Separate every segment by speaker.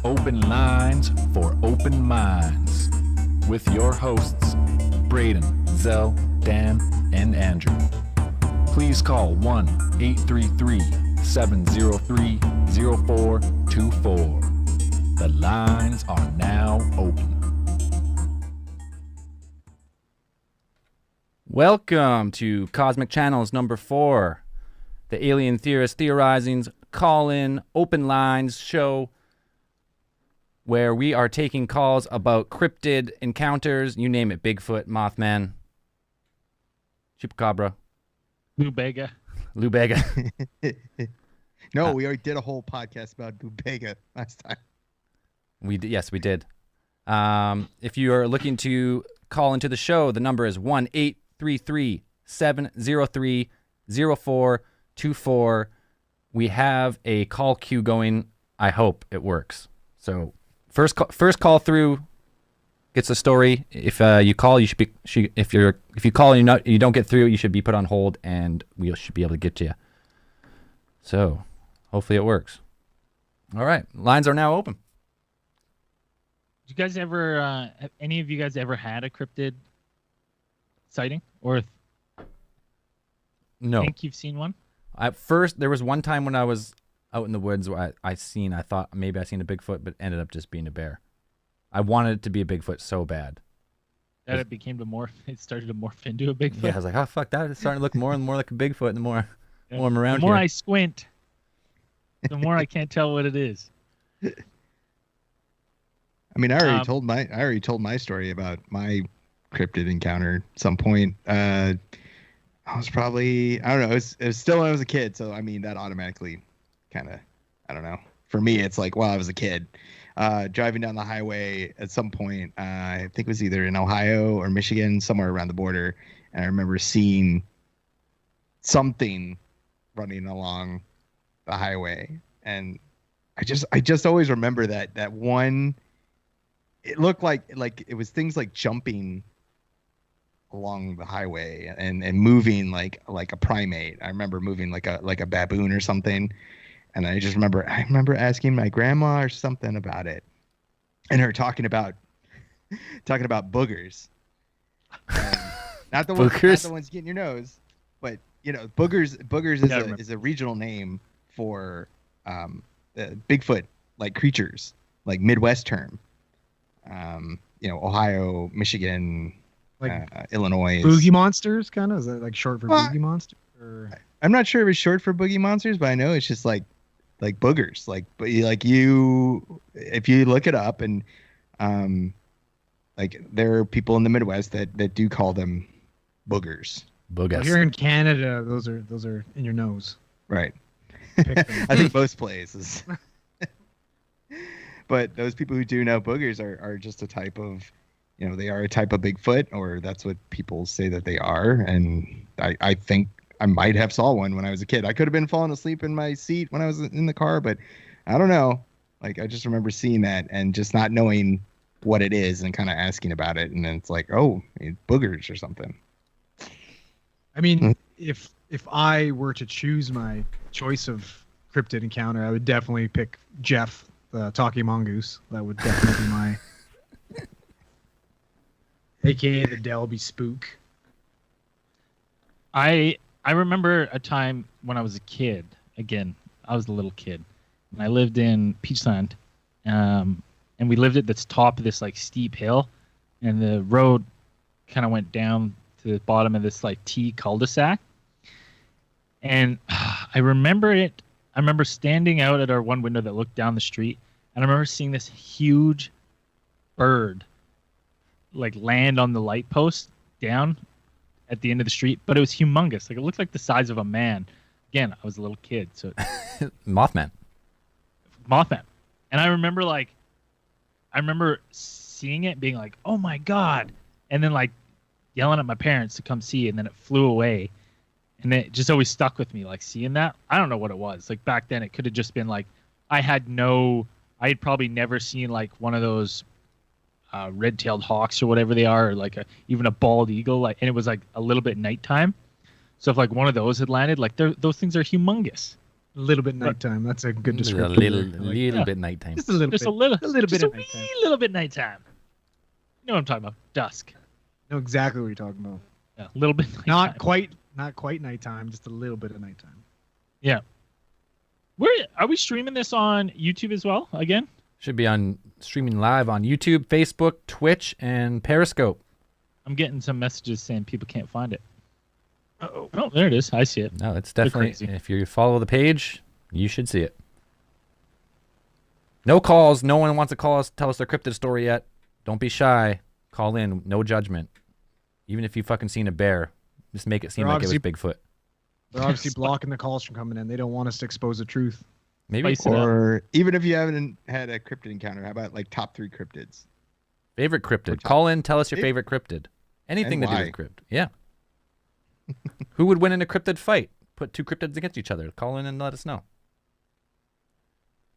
Speaker 1: Open Lines for Open Minds with your hosts, Braden, Zell, Dan, and Andrew. Please call 1-833-703-0424. The lines are now open.
Speaker 2: Welcome to Cosmic Channels number 4, the Alien Theorist Theorizing's call-in open lines show, where we are taking calls about cryptid encounters, you name it, Bigfoot, Mothman, Chupacabra,
Speaker 3: Lubega.
Speaker 4: No, we already did a whole podcast about Lubega last time.
Speaker 2: Yes, we did. If you are looking to call into the show, the number is 1-833-703-0424. We have a call queue going. I hope it works. So first call through gets a story. If you call, you should be. If you call and you don't get through, you should be put on hold, and we should be able to get to you. So hopefully it works. All right, lines are now open.
Speaker 3: Did you guys ever? Have any of you guys ever had a cryptid sighting, or
Speaker 2: No.
Speaker 3: think you've seen one?
Speaker 2: At first, there was one time when I was out in the woods where I thought maybe I seen a Bigfoot, but ended up just being a bear. I wanted it to be a Bigfoot so bad.
Speaker 3: That it became it started to morph into a Bigfoot.
Speaker 2: Yeah, I was like, oh fuck, that is starting to look more and more like a Bigfoot the more I'm around
Speaker 3: The more
Speaker 2: here.
Speaker 3: I squint, the more I can't tell what it is.
Speaker 4: I mean, I already told my story about my cryptid encounter at some point. I was probably, I don't know, it was still when I was a kid, so I mean that automatically kind of, I don't know. For me, it's like, well, I was a kid. Driving down the highway at some point, I think it was either in Ohio or Michigan, somewhere around the border, and I remember seeing something running along the highway, and I just always remember that one. It looked like it was things like jumping along the highway and moving like a primate. I remember moving like a baboon or something. And I just remember asking my grandma or something about it, and her talking about boogers. Not the ones getting your nose, but you know, boogers is a regional name for Bigfoot like creatures, like Midwest term. You know, Ohio, Michigan,
Speaker 5: like
Speaker 4: Illinois.
Speaker 5: Boogie monsters, kind of? Is that like short for boogie monster? Or...
Speaker 4: I'm not sure if it's short for boogie monsters, but I know it's just like boogers. If you look it up, and like there are people in the Midwest that do call them boogers.
Speaker 5: Well, here in Canada, those are in your nose.
Speaker 4: Right. I think most places. But those people who do know boogers are just a type of, you know, they are a type of Bigfoot, or that's what people say that they are. And I think I might have saw one when I was a kid. I could have been falling asleep in my seat when I was in the car, but I don't know. Like, I just remember seeing that and just not knowing what it is and kind of asking about it. And then it's like, oh, boogers or something.
Speaker 5: I mean, if I were to choose my choice of cryptid encounter, I would definitely pick Jeff, the talking mongoose. That would definitely be my... AKA the Delby Spook.
Speaker 3: I remember a time when I was a kid. Again, I was a little kid, and I lived in Peachland, and we lived at the top of this like steep hill, and the road kind of went down to the bottom of this like T cul-de-sac. And I remember it. I remember standing out at our one window that looked down the street, and I remember seeing this huge bird like land on the light post down at the end of the street, but it was humongous. Like, it looked like the size of a man. Again, I was a little kid, so
Speaker 2: Mothman.
Speaker 3: And I remember seeing it, being like, oh my god, and then like yelling at my parents to come see, and then it flew away. And it just always stuck with me, like seeing that. I don't know what it was. Like back then it could have just been like, I had probably never seen like one of those red-tailed hawks or whatever they are, or like even a bald eagle, like, and it was like a little bit nighttime. So if like one of those had landed, like those things are humongous.
Speaker 5: A little bit nighttime. That's a good
Speaker 2: A
Speaker 5: description.
Speaker 2: little bit nighttime.
Speaker 5: Just a little
Speaker 3: Just
Speaker 5: bit.
Speaker 3: a little
Speaker 5: bit
Speaker 3: just a
Speaker 5: of
Speaker 3: wee
Speaker 5: nighttime.
Speaker 3: little bit nighttime. You know what I'm talking about? Dusk.
Speaker 5: Know exactly what you're talking about.
Speaker 3: Yeah, a little bit nighttime.
Speaker 5: Not quite nighttime. Just a little bit of nighttime.
Speaker 3: Yeah. Are we streaming this on YouTube as well again?
Speaker 2: Should be on streaming live on YouTube, Facebook, Twitch, and Periscope.
Speaker 3: I'm getting some messages saying people can't find it. Oh, there it is. I see it.
Speaker 2: No, it's definitely,
Speaker 3: crazy.
Speaker 2: if you follow the page, you should see it. No calls. No one wants to call us, tell us their cryptid story yet. Don't be shy. Call in. No judgment. Even if you fucking seen a bear, just make it seem
Speaker 5: They're
Speaker 2: like it was
Speaker 5: obviously-
Speaker 2: Bigfoot.
Speaker 5: They're obviously blocking the calls from coming in. They don't want us to expose the truth.
Speaker 2: Maybe.
Speaker 3: Spice it up.
Speaker 4: Or even if you haven't had a cryptid encounter, how about like top 3 cryptids?
Speaker 2: Favorite cryptid.
Speaker 4: top-
Speaker 2: Call in. Tell us your
Speaker 4: Hey.
Speaker 2: favorite cryptid. Anything
Speaker 4: And
Speaker 2: to do
Speaker 4: why.
Speaker 2: with cryptid. Yeah. Who would win in a cryptid fight? Put 2 cryptids against each other. Call in and let us know.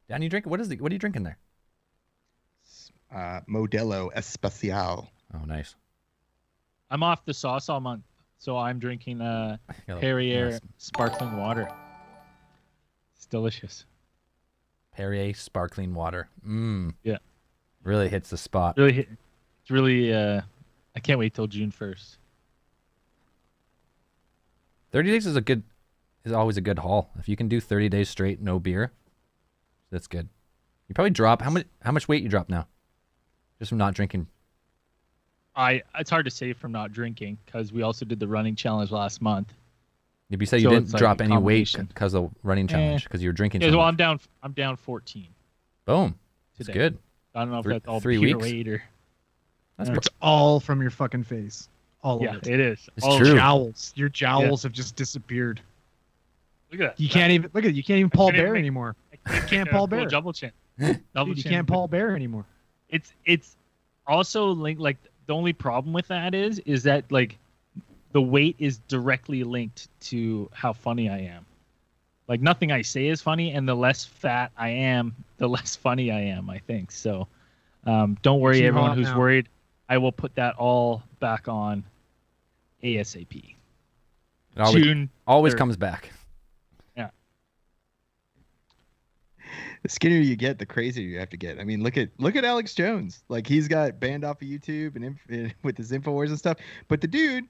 Speaker 2: Dan, you drink? What are you drinking there?
Speaker 4: Modelo Especial.
Speaker 2: Oh, nice.
Speaker 3: I'm off the sauce all month, so I'm drinking
Speaker 2: Got a
Speaker 3: Perrier
Speaker 2: nice
Speaker 3: sparkling water. It's delicious.
Speaker 2: Perrier sparkling water.
Speaker 3: Yeah.
Speaker 2: Really hits the spot.
Speaker 3: It's really. I can't wait till June 1st.
Speaker 2: 30 days is always a good haul. If you can do 30 days straight, no beer, that's good. You probably drop how much weight you drop now? Just from not drinking.
Speaker 3: It's hard to say from not drinking because we also did the running challenge last month.
Speaker 2: If you say you
Speaker 3: So
Speaker 2: didn't
Speaker 3: it's like
Speaker 2: drop
Speaker 3: a
Speaker 2: any weight
Speaker 3: combination.
Speaker 2: because of running challenge, because you were drinking
Speaker 3: Yeah,
Speaker 2: so
Speaker 3: well,
Speaker 2: much.
Speaker 3: I'm down 14
Speaker 2: Boom. That's
Speaker 3: today.
Speaker 2: good.
Speaker 3: I don't know if
Speaker 2: Three-
Speaker 3: that's all
Speaker 2: 3
Speaker 3: pure
Speaker 2: weeks?
Speaker 3: weight or.
Speaker 2: That's
Speaker 3: Yeah.
Speaker 2: pro-
Speaker 5: It's all from your fucking face. All
Speaker 3: Yeah,
Speaker 5: of it.
Speaker 3: it is.
Speaker 2: It's
Speaker 3: All-
Speaker 2: true.
Speaker 5: Jowls. Your jowls have just disappeared.
Speaker 3: Look at that.
Speaker 5: You can't even look at it. You can't even Paul
Speaker 3: couldn't even
Speaker 5: Bear
Speaker 3: make-
Speaker 5: anymore.
Speaker 3: I
Speaker 5: can't Paul
Speaker 3: pull a
Speaker 5: Bear.
Speaker 3: Double chin.
Speaker 5: Dude, you can't Paul Bear anymore.
Speaker 3: It's also linked. Like the only problem with that is that like the weight is directly linked to how funny I am. Like nothing I say is funny, and the less fat I am, the less funny I am. I think so. Don't worry,
Speaker 5: Too
Speaker 3: everyone
Speaker 5: hot
Speaker 3: who's
Speaker 5: now.
Speaker 3: worried. I will put that all back on ASAP.
Speaker 2: It always,
Speaker 3: June.
Speaker 2: always
Speaker 3: 3rd.
Speaker 2: comes back.
Speaker 4: The skinnier you get, the crazier you have to get. I mean, look at Alex Jones. Like he's got banned off of YouTube and with his Infowars and stuff. But the dude,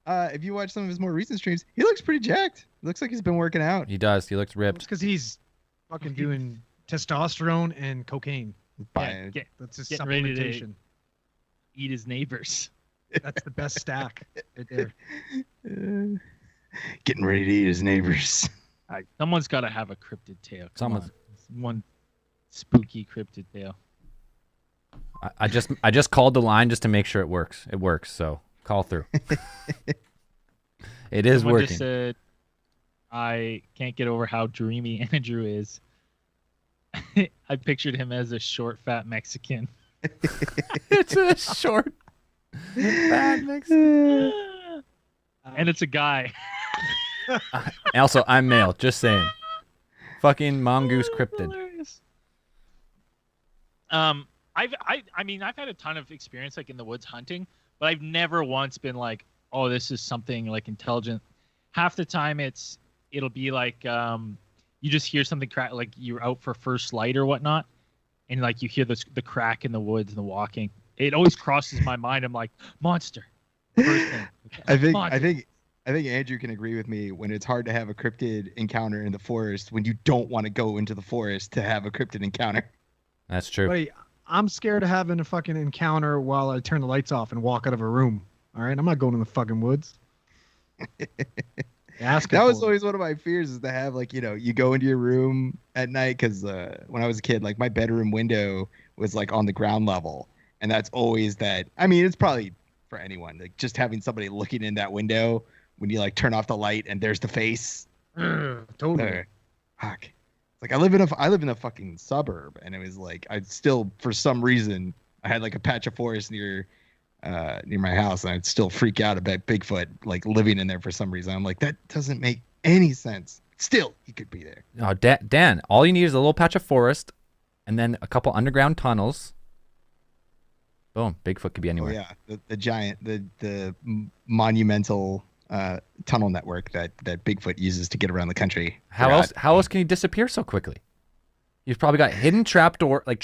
Speaker 4: if you watch some of his more recent streams, he looks pretty jacked. Looks like he's been working out.
Speaker 2: He does. He looks
Speaker 5: It's
Speaker 2: ripped.
Speaker 5: because he's fucking doing testosterone and cocaine.
Speaker 3: Yeah,
Speaker 5: That's his
Speaker 3: Getting ready to-
Speaker 5: supplementation.
Speaker 3: eat his neighbors.
Speaker 5: That's the best stack right there.
Speaker 4: Getting ready to eat his neighbors.
Speaker 3: Someone's got to have a cryptid tale. Come
Speaker 2: Someone's-
Speaker 3: on. One spooky cryptid tale.
Speaker 2: I just called the line just to make sure it works. It works, so call through. It is
Speaker 3: Someone
Speaker 2: working.
Speaker 3: just said, I can't get over how dreamy Andrew is. I pictured him as a short, fat Mexican.
Speaker 2: It's a short, fat Mexican.
Speaker 3: And it's a guy.
Speaker 2: Also, I'm male. Just saying. Fucking mongoose cryptid.
Speaker 3: Hilarious. I mean, I've had a ton of experience like in the woods hunting, but I've never once been like, oh, this is something like intelligent. Half the time it'll be like you just hear something crack, like you're out for first light or whatnot, and like you hear the crack in the woods and the walking. It always crosses my mind. I'm like, monster. First thing.
Speaker 4: I think Andrew can agree with me when it's hard to have a cryptid encounter in the forest when you don't want to go into the forest to have a cryptid encounter.
Speaker 2: That's true.
Speaker 5: Buddy, I'm scared of having a fucking encounter while I turn the lights off and walk out of a room. All right, I'm not going in the fucking woods.
Speaker 4: That was always one of my fears, is to have like, you go into your room at night, because when I was a kid, like my bedroom window was like on the ground level, and that's always that. I mean, it's probably for anyone, like just having somebody looking in that window when you like turn off the light and there's the face.
Speaker 5: Totally.
Speaker 4: Fuck. Like I live in a fucking suburb, and it was like I still, for some reason, I had like a patch of forest near my house, and I'd still freak out about Bigfoot like living in there for some reason. I'm like, that doesn't make any sense. Still, he could be there.
Speaker 2: Oh, Dan, all you need is a little patch of forest, and then a couple underground tunnels. Boom, Bigfoot could be anywhere.
Speaker 4: Oh yeah, the giant, the monumental tunnel network that Bigfoot uses to get around the country.
Speaker 2: How else can he disappear so quickly? He's probably got hidden trapdoors with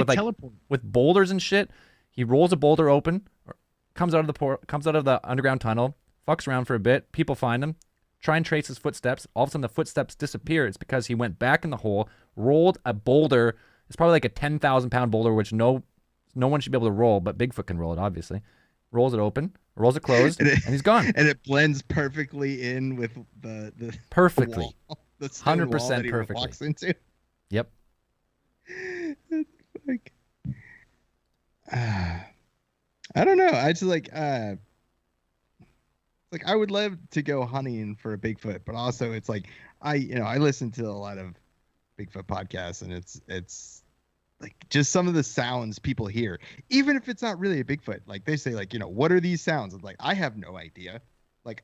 Speaker 5: teleport.
Speaker 2: with boulders and shit. He rolls a boulder open, comes out of the underground tunnel, fucks around for a bit. People find him, try and trace his footsteps. All of a sudden, the footsteps disappear. It's because he went back in the hole, rolled a boulder. It's probably like a 10,000-pound boulder, which no one should be able to roll, but Bigfoot can roll it, obviously. Rolls it open, rolls it closed, and he's gone.
Speaker 4: And it blends perfectly in with the
Speaker 2: Perfectly.
Speaker 4: wall, the stone
Speaker 2: 100%
Speaker 4: wall that he
Speaker 2: perfectly.
Speaker 4: walks into.
Speaker 2: Yep.
Speaker 4: It's like, I don't know. I just like I would love to go hunting for a Bigfoot, but also it's like I listen to a lot of Bigfoot podcasts, and it's like just some of the sounds people hear, even if it's not really a Bigfoot. Like they say, like, what are these sounds? It's like, I have no idea. Like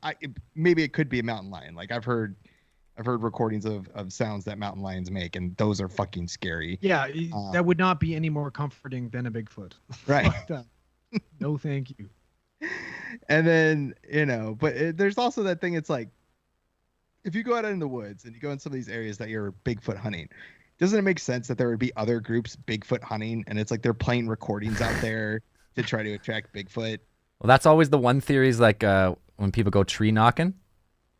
Speaker 4: maybe it could be a mountain lion. Like I've heard recordings of sounds that mountain lions make, and those are fucking scary.
Speaker 5: Yeah, that would not be any more comforting than a Bigfoot.
Speaker 4: Right.
Speaker 5: No, thank you.
Speaker 4: And then, but there's also that thing. It's like, if you go out in the woods and you go in some of these areas that you're Bigfoot hunting, doesn't it make sense that there would be other groups Bigfoot hunting? And it's like they're playing recordings out there to try to attract Bigfoot.
Speaker 2: Well, that's always the one theory is like when people go tree knocking,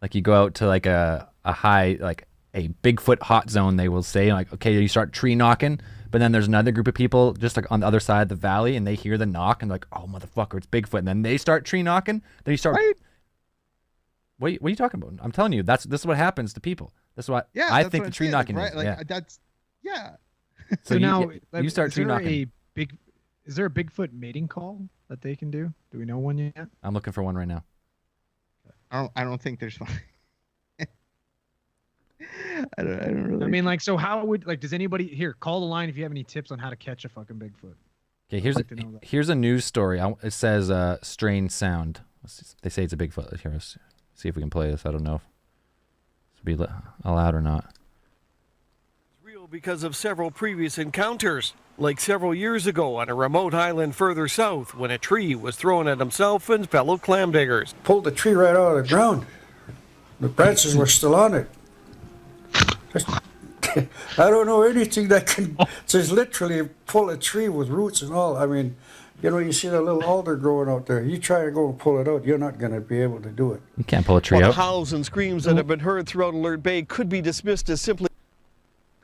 Speaker 2: like you go out to like a high, like a Bigfoot hot zone, they will say, like, okay, you start tree knocking, but then there's another group of people just like on the other side of the valley, and they hear the knock and like, oh, motherfucker, it's Bigfoot. And then they start tree knocking. Then you start.
Speaker 4: Right?
Speaker 2: What are you talking about? I'm telling you, this is what happens to people. This is what I think the tree knocking
Speaker 4: right?
Speaker 2: is.
Speaker 4: Like,
Speaker 2: Yeah.
Speaker 4: That's, yeah.
Speaker 5: So now
Speaker 2: you start tree knocking.
Speaker 5: Is there a Bigfoot mating call that they can do? Do we know one yet?
Speaker 2: I'm looking for one right now.
Speaker 4: I don't think there's one. I don't really.
Speaker 5: I mean, like, so how would, like, does anybody here call the line if you have any tips on how to catch a fucking Bigfoot?
Speaker 2: Okay,
Speaker 5: I'd
Speaker 2: here's a news story. It says strange sound. They say it's a Bigfoot. Here, let's see if we can play this. I don't know if this will be allowed or not.
Speaker 6: It's real because of several previous encounters, like several years ago on a remote island further south when a tree was thrown at himself and fellow clam diggers.
Speaker 7: Pulled the tree right out of the ground. The branches were still on it. I don't know anything that can just literally pull a tree with roots and all. I mean, you see that little alder growing out there. You try to go and pull it out, you're not going to be able to do it.
Speaker 2: You can't pull a tree
Speaker 6: Well,
Speaker 2: out.
Speaker 6: the howls and screams that have been heard throughout Alert Bay could be dismissed as simply...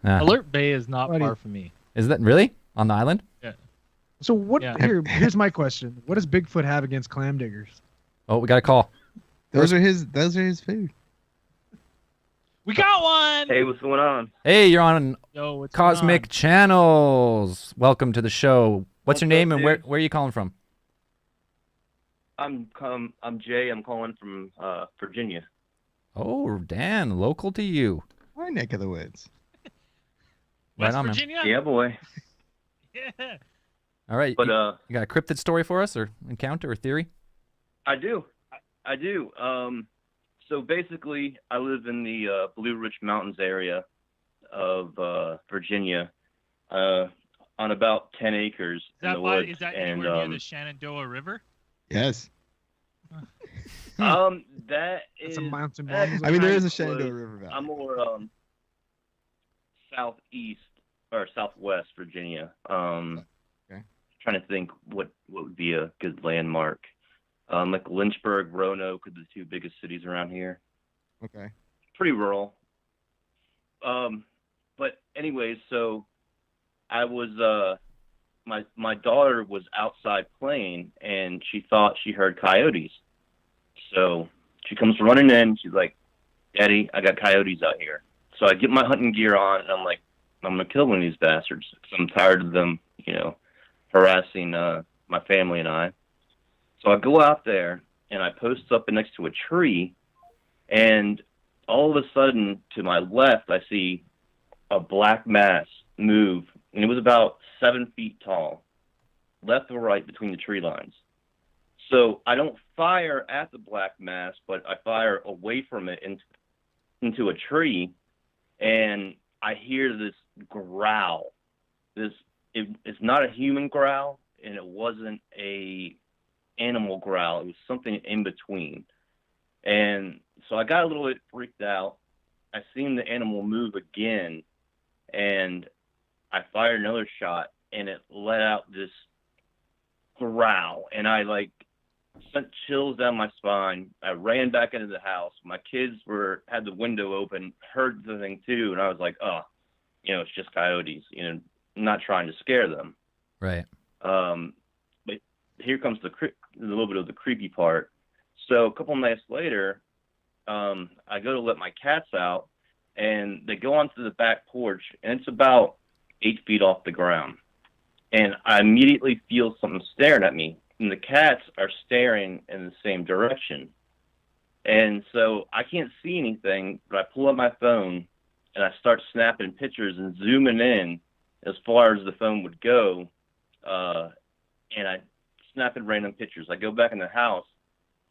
Speaker 3: Alert Bay is not far from me.
Speaker 2: Is that really on the island?
Speaker 3: Yeah.
Speaker 5: So what?
Speaker 3: Yeah.
Speaker 5: Here's my question: what does Bigfoot have against clam diggers?
Speaker 2: Oh, we got a call.
Speaker 4: Those are his food.
Speaker 3: We got one.
Speaker 8: Hey, what's going on?
Speaker 2: Hey, you're on
Speaker 3: Yo, what's going
Speaker 2: Cosmic
Speaker 3: on?
Speaker 2: Channels. Welcome to the show. What's your
Speaker 8: What's
Speaker 2: name
Speaker 8: up,
Speaker 2: and where
Speaker 8: dude?
Speaker 2: are you calling from?
Speaker 8: I'm Jay. I'm calling from Virginia.
Speaker 2: Oh, Dan, local to you.
Speaker 4: My neck of the woods.
Speaker 2: Right
Speaker 3: West
Speaker 2: on, man.
Speaker 3: Virginia.
Speaker 8: Yeah, boy.
Speaker 3: Yeah.
Speaker 2: All right.
Speaker 8: But
Speaker 2: you got a cryptid story for us or encounter or theory?
Speaker 8: I do. So basically, I live in the Blue Ridge Mountains area of Virginia, on about 10 acres in the woods.
Speaker 3: Is that
Speaker 8: and
Speaker 3: anywhere near the Shenandoah River?
Speaker 4: Yes.
Speaker 8: that
Speaker 5: That's
Speaker 8: is.
Speaker 5: a mountain
Speaker 8: that's
Speaker 5: bomb.
Speaker 4: I mean, there is a
Speaker 8: kind of
Speaker 4: Shenandoah
Speaker 8: close.
Speaker 4: River Valley.
Speaker 8: I'm more southeast or southwest Virginia.
Speaker 4: Okay.
Speaker 8: Trying to think what would be a good landmark. Like Lynchburg, Roanoke are the two biggest cities around here.
Speaker 4: Okay.
Speaker 8: Pretty rural. But anyways, so I was my daughter was outside playing and she thought she heard coyotes. So she comes running in. She's like, "Daddy, I got coyotes out here." So I get my hunting gear on and I'm like, I'm gonna kill one of these bastards because I'm tired of them, harassing my family and I. So I go out there and I post up next to a tree, and all of a sudden to my left I see a black mass move, and it was about 7 feet tall, left or right between the tree lines. So I don't fire at the black mass, but I fire away from it into a tree, and I hear this growl. It's not a human growl, and it wasn't a animal growl. It was something in between. And so I got a little bit freaked out. I seen the animal move again, and I fired another shot, and it let out this growl, and I like sent chills down my spine. I ran back into the house. My kids had the window open, heard the thing too, and I was like, oh, it's just coyotes. I'm not trying to scare them.
Speaker 2: Right.
Speaker 8: But here comes a little bit of the creepy part. So a couple nights later, I go to let my cats out, and they go onto the back porch, and it's about 8 feet off the ground. And I immediately feel something staring at me, and the cats are staring in the same direction. And so I can't see anything, but I pull up my phone, and I start snapping pictures and zooming in as far as the phone would go, and I snapping random pictures. I go back in the house,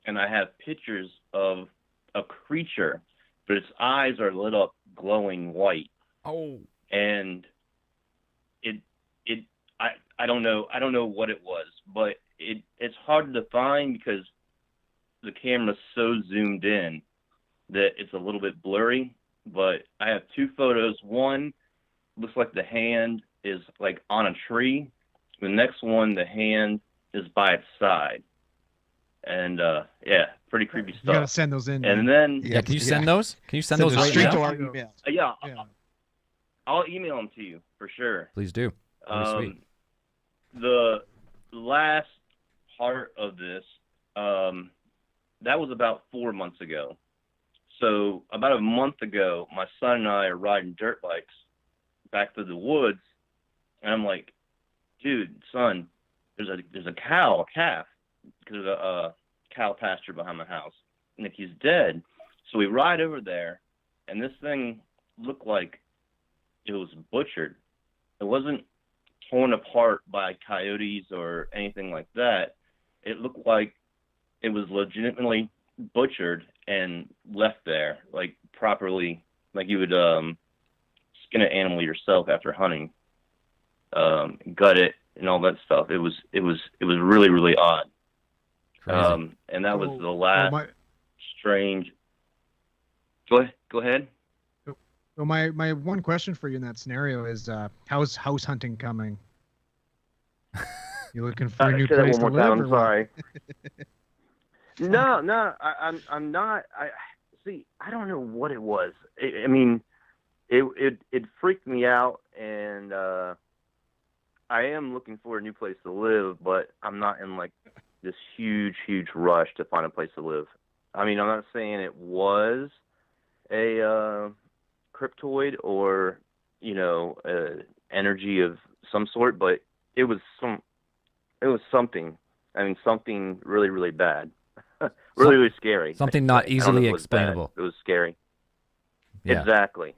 Speaker 8: and I have pictures of a creature, but its eyes are lit up glowing white.
Speaker 2: Oh.
Speaker 8: And I don't know what it was, but it's hard to define because the camera's so zoomed in that it's a little bit blurry. But I have 2 photos. One looks like the hand is like on a tree. The next one, the hand is by its side. And pretty creepy stuff.
Speaker 5: You gotta send those in.
Speaker 8: And then
Speaker 2: Can you send those? Can you send those right
Speaker 4: straight
Speaker 2: now?
Speaker 4: to our email.
Speaker 8: Yeah, I'll email them to you for sure.
Speaker 2: Please do. Sweet.
Speaker 8: The last part of this, that was about 4 months ago. So about a month ago, my son and I are riding dirt bikes back through the woods, and I'm like, dude, son, there's a calf, because there's a cow pasture behind my house, and he's dead. So we ride over there, and this thing looked like it was butchered. It wasn't torn apart by coyotes or anything like that. It looked like it was legitimately butchered and left there, like properly, like you would skin an animal yourself after hunting, gut it and all that stuff. It was really, really odd.
Speaker 2: Crazy.
Speaker 8: And that was the last strange. Go ahead.
Speaker 5: So my one question for you in that scenario is, how's house hunting coming? You looking for a new place to live?
Speaker 8: I'm sorry. No, I'm not. I don't know what it was. I mean, it freaked me out, and I am looking for a new place to live, but I'm not in like this huge rush to find a place to live. I mean, I'm not saying it was a cryptoid or energy of some sort, but it was something. I mean, something really, really bad. really scary.
Speaker 2: Something not easily explainable.
Speaker 8: It was scary.
Speaker 2: Yeah.
Speaker 8: Exactly.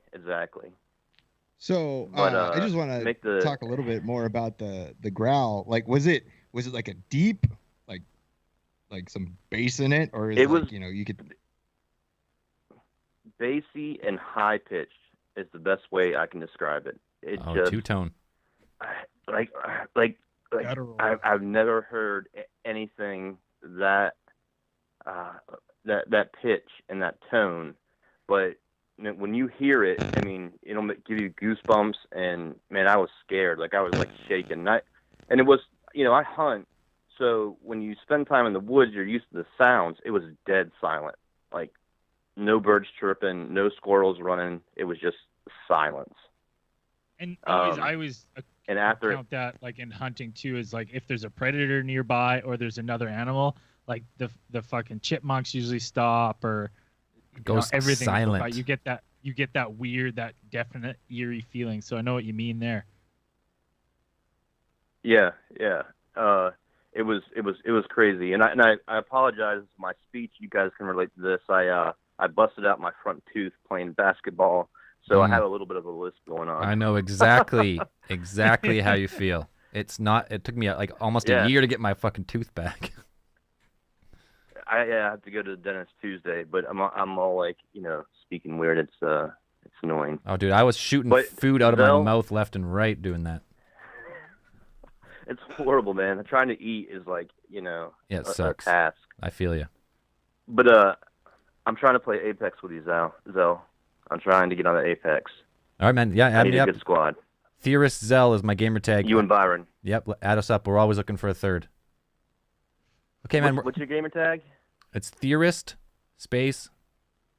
Speaker 4: So
Speaker 8: But,
Speaker 4: I just want to talk a little bit more about the growl. Like, was it like a deep, like some bass in it, or is it was, you could
Speaker 8: bassy and high pitched is the best way I can describe it. It just
Speaker 2: two-tone.
Speaker 8: I've never heard anything that pitch and that tone, but when you hear it, I mean, it'll give you goosebumps, and man, I was scared. Like I was like shaking. And it was, I hunt, so when you spend time in the woods, you're used to the sounds. It was dead silent, like no birds chirping, no squirrels running. It was just silence.
Speaker 3: And I always
Speaker 8: and after
Speaker 3: count that like in hunting too is like if there's a predator nearby or there's another animal, like the fucking chipmunks usually stop or
Speaker 2: goes
Speaker 3: everything.
Speaker 2: silent.
Speaker 3: You get that weird, that definite eerie feeling. So I know what you mean there.
Speaker 8: Yeah. It was crazy, and I apologize for my speech. You guys can relate to this. I busted out my front tooth playing basketball, so I have a little bit of a lisp going on.
Speaker 2: I know exactly how you feel. It took me like almost a year to get my fucking tooth back.
Speaker 8: I have to go to the dentist Tuesday, but I'm all like, speaking weird. It's annoying.
Speaker 2: Oh, dude, I was shooting food out of my mouth left and right doing that.
Speaker 8: It's horrible, man. Trying to eat is like,
Speaker 2: it
Speaker 8: a
Speaker 2: sucks.
Speaker 8: task.
Speaker 2: I feel you.
Speaker 8: But I'm trying to play Apex with you, Zell. I'm trying to get on the Apex.
Speaker 2: All right, man. Yeah,
Speaker 8: I
Speaker 2: add
Speaker 8: need
Speaker 2: me
Speaker 8: a
Speaker 2: up.
Speaker 8: good squad.
Speaker 2: Theorist Zell is my gamer tag.
Speaker 8: You and Byron.
Speaker 2: Yep, add us up. We're always looking for a third. Okay, man.
Speaker 8: What's your gamer tag?
Speaker 2: It's Theorist space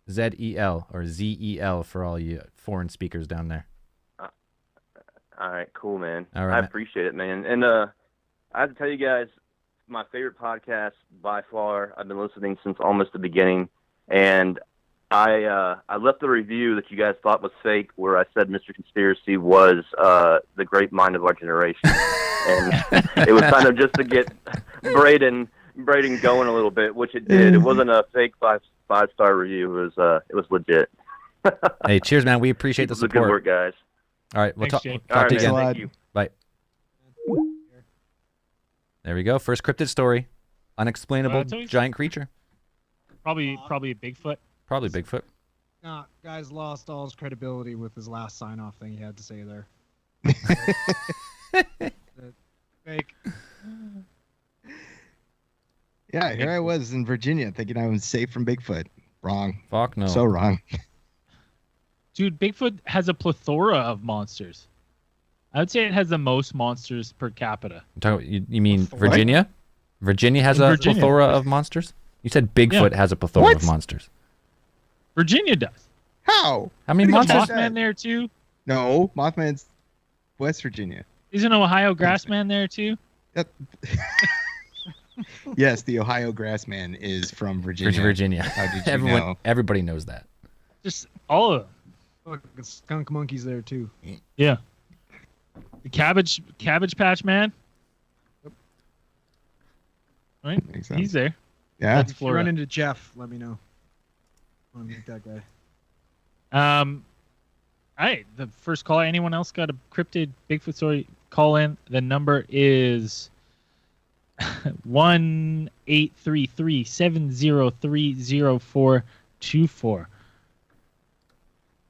Speaker 2: ZEL or ZEL for all you foreign speakers down there.
Speaker 8: All right, cool, man.
Speaker 2: All right,
Speaker 8: I
Speaker 2: man.
Speaker 8: appreciate it, man. And I have to tell you guys, my favorite podcast by far. I've been listening since almost the beginning, and I left the review that you guys thought was fake, where I said Mr. Conspiracy was the great mind of our generation, and it was kind of just to get Braden going a little bit, which it did. It wasn't a fake five-star review. It was legit.
Speaker 2: Hey, cheers, man. We appreciate the
Speaker 8: Keep up
Speaker 2: support.
Speaker 8: Good work, guys.
Speaker 2: All right, we'll
Speaker 3: Thanks,
Speaker 2: talk
Speaker 3: Jake.
Speaker 2: to
Speaker 8: All right,
Speaker 2: you again.
Speaker 8: man, thank you.
Speaker 2: Bye. There we go. First cryptid story. Unexplainable
Speaker 3: it's always-
Speaker 2: giant creature.
Speaker 3: Probably a Bigfoot.
Speaker 2: Probably Bigfoot.
Speaker 5: Nah, guys lost all his credibility with his last sign-off thing he had to say there. Fake.
Speaker 4: Yeah, here I was in Virginia thinking I was safe from Bigfoot. Wrong.
Speaker 2: Fuck no.
Speaker 4: So wrong.
Speaker 3: Dude, Bigfoot has a plethora of monsters. I would say it has the most monsters per capita.
Speaker 2: You mean
Speaker 4: What?
Speaker 2: Virginia? Virginia has
Speaker 3: In
Speaker 2: a
Speaker 3: Virginia.
Speaker 2: plethora of monsters? You said Bigfoot has a plethora
Speaker 4: What?
Speaker 2: of monsters.
Speaker 3: Virginia does.
Speaker 4: How?
Speaker 2: How many
Speaker 4: What do you
Speaker 2: monsters?
Speaker 4: mean?
Speaker 3: Mothman there too.
Speaker 4: No, Mothman's West Virginia.
Speaker 3: Isn't Ohio Grassman there too?
Speaker 4: That- Yes, the Ohio Grassman is from Virginia.
Speaker 2: Virginia.
Speaker 4: How did you know?
Speaker 2: Everybody knows that.
Speaker 3: Just all of them.
Speaker 5: Look, the skunk monkey's there too.
Speaker 3: Yeah. The Cabbage Patch Man. Right?
Speaker 4: Makes sense.
Speaker 3: He's there.
Speaker 4: Yeah.
Speaker 3: That's
Speaker 5: If you run
Speaker 3: Florida.
Speaker 5: into Jeff, let me know. I want to meet that guy.
Speaker 3: All right. The first call. Anyone else got a cryptid Bigfoot story? Call in. The number is 1-833-703-0424.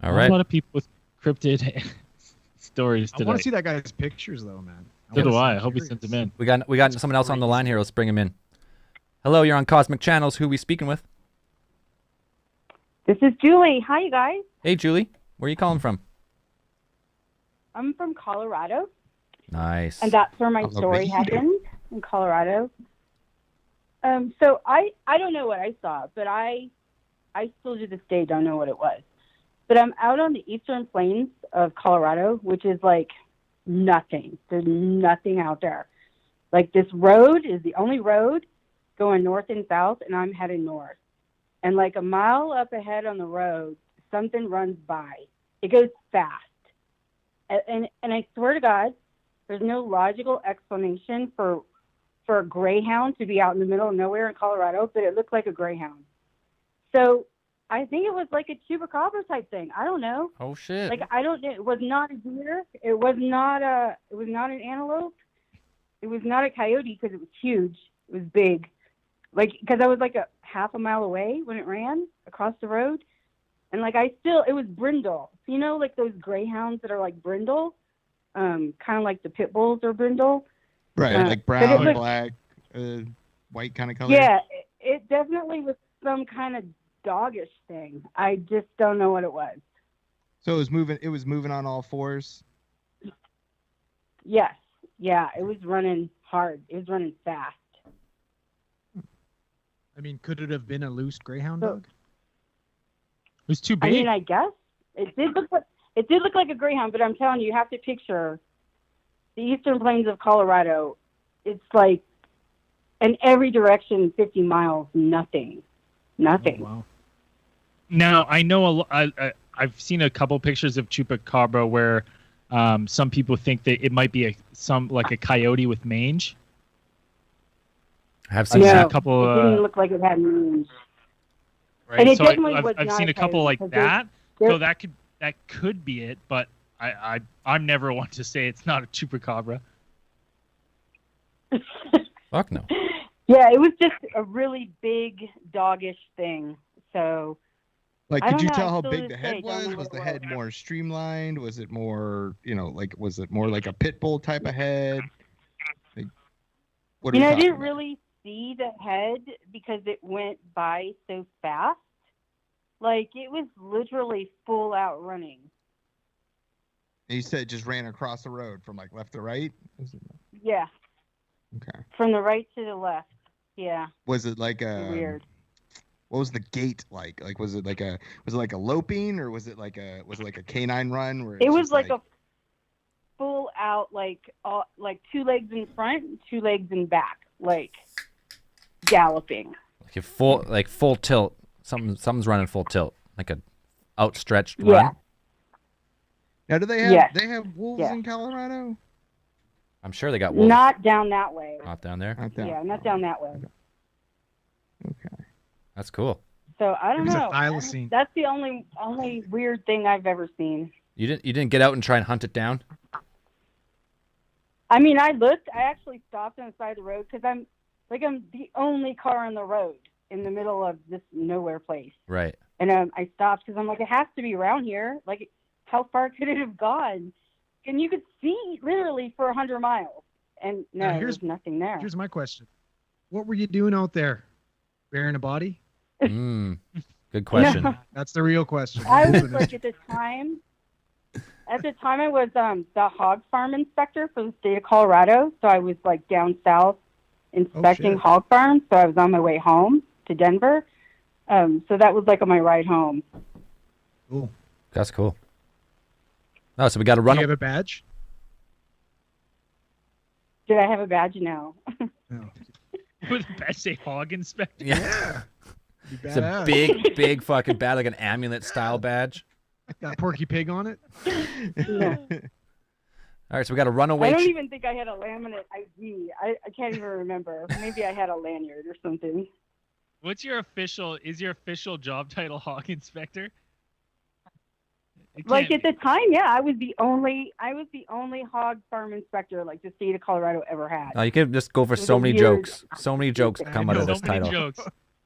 Speaker 2: All
Speaker 3: A
Speaker 2: right.
Speaker 3: lot of people with cryptid stories
Speaker 5: I
Speaker 3: today.
Speaker 5: want to see that guy's pictures though, man.
Speaker 3: So do
Speaker 5: wanna
Speaker 3: I.
Speaker 5: see
Speaker 3: I hope he
Speaker 5: curious.
Speaker 3: sends them in.
Speaker 2: We got someone else on the line here. Let's bring him in. Hello, you're on Cosmic Channels. Who are we speaking with?
Speaker 9: This is Julie. Hi, you guys.
Speaker 2: Hey, Julie. Where are you calling from?
Speaker 9: I'm from Colorado,
Speaker 2: Nice.
Speaker 9: and that's where my story happened, in Colorado. So I don't know what I saw, but I still to this day don't know what it was. But I'm out on the eastern plains of Colorado, which is like nothing. There's nothing out there. Like this road is the only road going north and south, and I'm heading north. And like a mile up ahead on the road, something runs by. It goes fast. And I swear to God, there's no logical explanation for a greyhound to be out in the middle of nowhere in Colorado, but it looked like a greyhound. So I think it was like a chupacabra type thing. I don't know.
Speaker 2: Oh shit.
Speaker 9: Like I don't. It was not a deer. It was not an antelope. It was not a coyote because it was huge. It was big. Like because I was like a half a mile away when it ran across the road, and like it was brindle. So, you know, like those greyhounds that are like brindle, kind of like the pit bulls are brindle.
Speaker 4: Right, like
Speaker 9: but it
Speaker 4: brown,
Speaker 9: looked-
Speaker 4: black, white kind of color.
Speaker 9: Yeah, it definitely was some kind of doggish thing. I just don't know what it was.
Speaker 4: So it was moving. It was moving on all fours.
Speaker 9: Yes, yeah, it was running hard. It was running fast.
Speaker 5: I mean, could it have been a loose greyhound
Speaker 9: So-
Speaker 5: dog?
Speaker 3: It was too
Speaker 9: I
Speaker 3: big.
Speaker 9: mean, I guess it did look like a greyhound, but I'm telling you, you have to picture the eastern plains of Colorado. It's like in every direction, 50 miles, nothing.
Speaker 5: Oh, wow.
Speaker 3: Now I know I've seen a couple pictures of chupacabra where some people think that it might be a coyote with mange.
Speaker 2: I have
Speaker 3: I've
Speaker 2: seen
Speaker 3: seen
Speaker 9: No,
Speaker 3: a couple.
Speaker 9: it didn't look like it had mange.
Speaker 3: Right?
Speaker 9: And it
Speaker 3: So
Speaker 9: definitely
Speaker 3: I've
Speaker 9: was
Speaker 3: I've
Speaker 9: not
Speaker 3: seen
Speaker 9: a
Speaker 3: a couple
Speaker 9: coyote,
Speaker 3: like
Speaker 9: because
Speaker 3: that.
Speaker 9: there-
Speaker 3: So that could be it, but I'm never one to say it's not a chupacabra.
Speaker 2: Fuck no.
Speaker 9: Yeah, it was just a really big doggish thing. So
Speaker 4: Like,
Speaker 9: I
Speaker 4: could
Speaker 9: don't
Speaker 4: you
Speaker 9: know,
Speaker 4: tell
Speaker 9: I
Speaker 4: how
Speaker 9: still
Speaker 4: big
Speaker 9: to
Speaker 4: the
Speaker 9: this
Speaker 4: head
Speaker 9: day don't
Speaker 4: was?
Speaker 9: know
Speaker 4: Was
Speaker 9: what
Speaker 4: the
Speaker 9: it
Speaker 4: head more streamlined? Was it more, was it more like a pit bull type of head? Like, what are
Speaker 9: you
Speaker 4: we
Speaker 9: know, I
Speaker 4: talking
Speaker 9: didn't
Speaker 4: about?
Speaker 9: really see the head because it went by so fast. Like, it was literally full out running.
Speaker 4: And you said it just ran across the road from like left to right?
Speaker 9: Yeah.
Speaker 4: Okay.
Speaker 9: From the right to the left. Yeah.
Speaker 4: Was it like
Speaker 9: Weird.
Speaker 4: What was the gait like? Like was it like a loping, or was it like a canine run where
Speaker 9: It
Speaker 4: it's
Speaker 9: was
Speaker 4: just
Speaker 9: like a full out, like 2 legs in front, 2 legs in back, like galloping.
Speaker 2: Like full tilt. Something's running full tilt, like a outstretched run.
Speaker 9: Yeah.
Speaker 4: Now, do they have
Speaker 9: Yes.
Speaker 4: they have wolves
Speaker 9: Yes.
Speaker 4: in Colorado?
Speaker 2: I'm sure they got wolves.
Speaker 9: Not down that way.
Speaker 2: Not down there.
Speaker 4: Not down.
Speaker 9: Yeah, not down that way.
Speaker 4: Okay.
Speaker 2: That's cool.
Speaker 9: So I don't
Speaker 5: It was a
Speaker 9: know.
Speaker 5: thylacine.
Speaker 9: That's the only weird thing I've ever seen.
Speaker 2: You didn't get out and try and hunt it down?
Speaker 9: I mean, I looked. I actually stopped on the side of the road because I'm the only car on the road in the middle of this nowhere place.
Speaker 2: Right.
Speaker 9: And I stopped because I'm like, it has to be around here. Like, how far could it have gone? And you could see literally for 100 miles. And no,
Speaker 5: Now,
Speaker 9: there's nothing there.
Speaker 5: Here's my question. What were you doing out there? Burying a body?
Speaker 2: Good question.
Speaker 9: No.
Speaker 5: That's the real question.
Speaker 9: I was like, at the time I was the hog farm inspector for the state of Colorado. So I was like down south inspecting
Speaker 5: shit.
Speaker 9: hog farms. So I was on my way home to Denver. So that was like on my ride home.
Speaker 5: Cool.
Speaker 2: That's cool. Oh, so we got to
Speaker 5: Do
Speaker 2: run.
Speaker 5: you have a badge?
Speaker 9: Did I have a badge? No.
Speaker 5: No.
Speaker 3: With the best say hog inspector.
Speaker 2: Yeah.
Speaker 5: Be
Speaker 2: It's a
Speaker 5: badass.
Speaker 2: big fucking badge, like an amulet style badge.
Speaker 5: Got a Porky Pig on it?
Speaker 9: No.
Speaker 2: All right, so we got to run away.
Speaker 9: I don't even think I had a laminate ID. I can't even remember. Maybe I had a lanyard or something.
Speaker 3: Is your official job title hog inspector? It
Speaker 9: Like
Speaker 3: can't
Speaker 9: at the time, yeah, I was the only hog farm inspector like the state of Colorado ever had.
Speaker 2: You can just go for
Speaker 9: It was
Speaker 2: so
Speaker 9: a
Speaker 2: many
Speaker 9: weird-
Speaker 2: jokes. So many jokes come out of
Speaker 3: so
Speaker 2: this
Speaker 3: many
Speaker 2: title.
Speaker 3: jokes.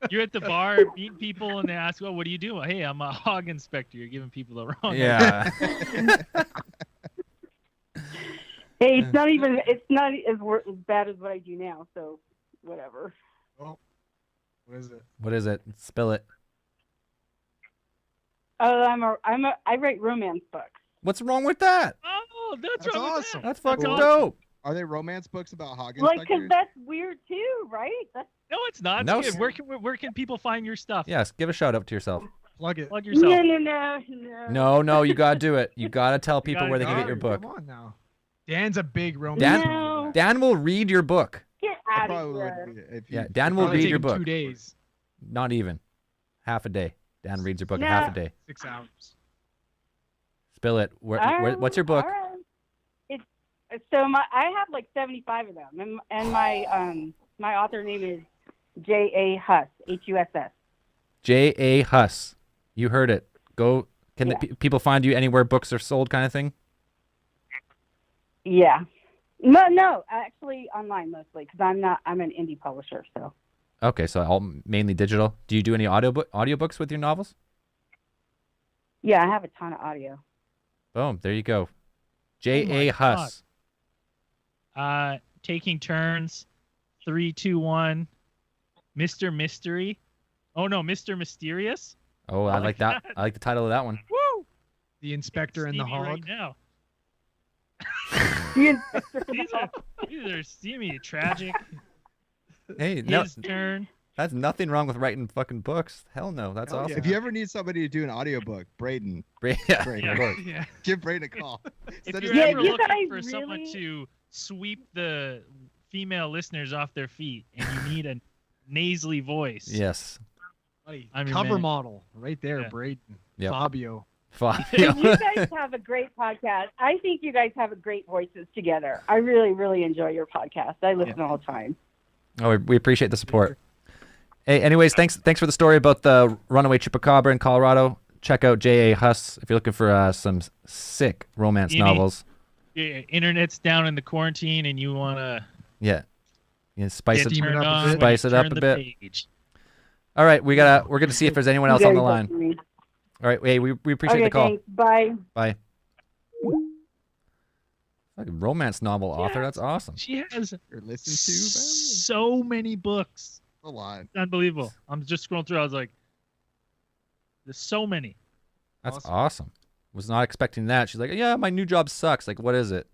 Speaker 3: You're at the bar meeting people and they ask, "Well, what do you do?" "Hey, I'm a hog inspector." You're giving people the wrong.
Speaker 2: Yeah.
Speaker 9: Hey, it's not as bad as what I do now. So whatever.
Speaker 5: Oh, what is it?
Speaker 2: What is it? Spill it.
Speaker 9: Oh, I write romance books.
Speaker 2: What's wrong with that?
Speaker 3: Oh, that's
Speaker 5: That's
Speaker 3: wrong with
Speaker 5: awesome.
Speaker 3: that.
Speaker 2: That's fucking
Speaker 3: awesome.
Speaker 2: dope.
Speaker 4: Are they romance books about hog
Speaker 9: Like,
Speaker 4: inspectors?
Speaker 9: because that's weird too, right? That's
Speaker 3: No, it's not. It's
Speaker 2: No,
Speaker 3: good. Where can people find your stuff?
Speaker 2: Yes, give a shout out to yourself.
Speaker 5: Plug it.
Speaker 3: Plug yourself.
Speaker 9: no.
Speaker 2: No, you gotta do it. You gotta tell people
Speaker 3: gotta
Speaker 2: where they can
Speaker 5: Oh,
Speaker 2: get your book.
Speaker 5: Come on now. Dan's a big romance.
Speaker 2: Dan-
Speaker 9: No.
Speaker 2: Dan will read your book.
Speaker 9: Get
Speaker 4: I
Speaker 9: out of
Speaker 4: probably
Speaker 9: here.
Speaker 4: would if you,
Speaker 2: Yeah, Dan will
Speaker 5: Probably
Speaker 2: read
Speaker 5: take
Speaker 2: your
Speaker 5: him
Speaker 2: book.
Speaker 5: 2 days,
Speaker 2: Not even. Half a day. Dan reads your book in
Speaker 9: No.
Speaker 2: half a day.
Speaker 5: 6 hours.
Speaker 2: Spill it. What's your book?
Speaker 9: All right. So I have like 75 of them, and my author name is J.A. Huss, Huss.
Speaker 2: J.A. Huss. You heard it. Go. Can people find you anywhere books are sold, kind of thing?
Speaker 9: Yeah. No, actually online mostly because I'm an indie publisher. So
Speaker 2: Okay, so all mainly digital. Do you do any audiobooks with your novels?
Speaker 9: yeah, I have a ton of audio.
Speaker 2: Boom. There you go.
Speaker 3: Oh
Speaker 2: J.A.
Speaker 3: my
Speaker 2: Huss.
Speaker 3: Taking turns. 3, 2, 1. Mr. Mystery. Oh no, Mr. Mysterious.
Speaker 2: Oh, I like that. I like the title of that one.
Speaker 3: Woo!
Speaker 5: The inspector and the
Speaker 3: Stevie
Speaker 5: hog.
Speaker 3: right now. These are steamy, tragic.
Speaker 2: Hey, no,
Speaker 3: His turn.
Speaker 2: that's nothing wrong with writing fucking books. Hell no, that's
Speaker 5: Hell
Speaker 2: awesome.
Speaker 4: If you ever need somebody to do an audiobook, Braden,
Speaker 2: Yeah.
Speaker 4: Braden,
Speaker 3: Yeah.
Speaker 5: Yeah.
Speaker 4: give Braden a call.
Speaker 3: If
Speaker 4: Send
Speaker 3: you're
Speaker 4: us
Speaker 9: Yeah,
Speaker 3: ever
Speaker 4: number.
Speaker 9: you
Speaker 3: looking
Speaker 9: guys
Speaker 3: for someone
Speaker 9: really-
Speaker 3: to sweep the female listeners off their feet and you need a nasally voice.
Speaker 2: Yes.
Speaker 5: Buddy,
Speaker 3: I'm your
Speaker 5: cover
Speaker 3: man.
Speaker 5: model right there,
Speaker 3: Yeah.
Speaker 5: Braden.
Speaker 2: Yep.
Speaker 5: Fabio.
Speaker 2: Fine.
Speaker 9: You guys have a great podcast. I think you guys have a great voices together. I really, really enjoy your podcast. I listen all the time.
Speaker 2: Oh, we appreciate the support. Hey, anyways, thanks for the story about the runaway chupacabra in Colorado. Check out J.A. Huss if you're looking for some sick romance
Speaker 3: You need-
Speaker 2: novels.
Speaker 3: Your internet's down in the quarantine and you want to
Speaker 2: Yeah. Spice it.
Speaker 5: steam it up a bit.
Speaker 2: Spice it up a bit. All right, we're gonna see if there's anyone else on the line. All right, hey, we appreciate
Speaker 9: Okay,
Speaker 2: the call.
Speaker 9: thanks. Bye.
Speaker 2: Bye. Like a romance novel author, that's awesome.
Speaker 3: She has
Speaker 4: Or listen to
Speaker 3: so many books.
Speaker 4: a lot.
Speaker 3: It's unbelievable. I'm just scrolling through. I was like, There's so many.
Speaker 2: That's awesome. Was not expecting that. She's like, yeah, my new job sucks. Like, what is it?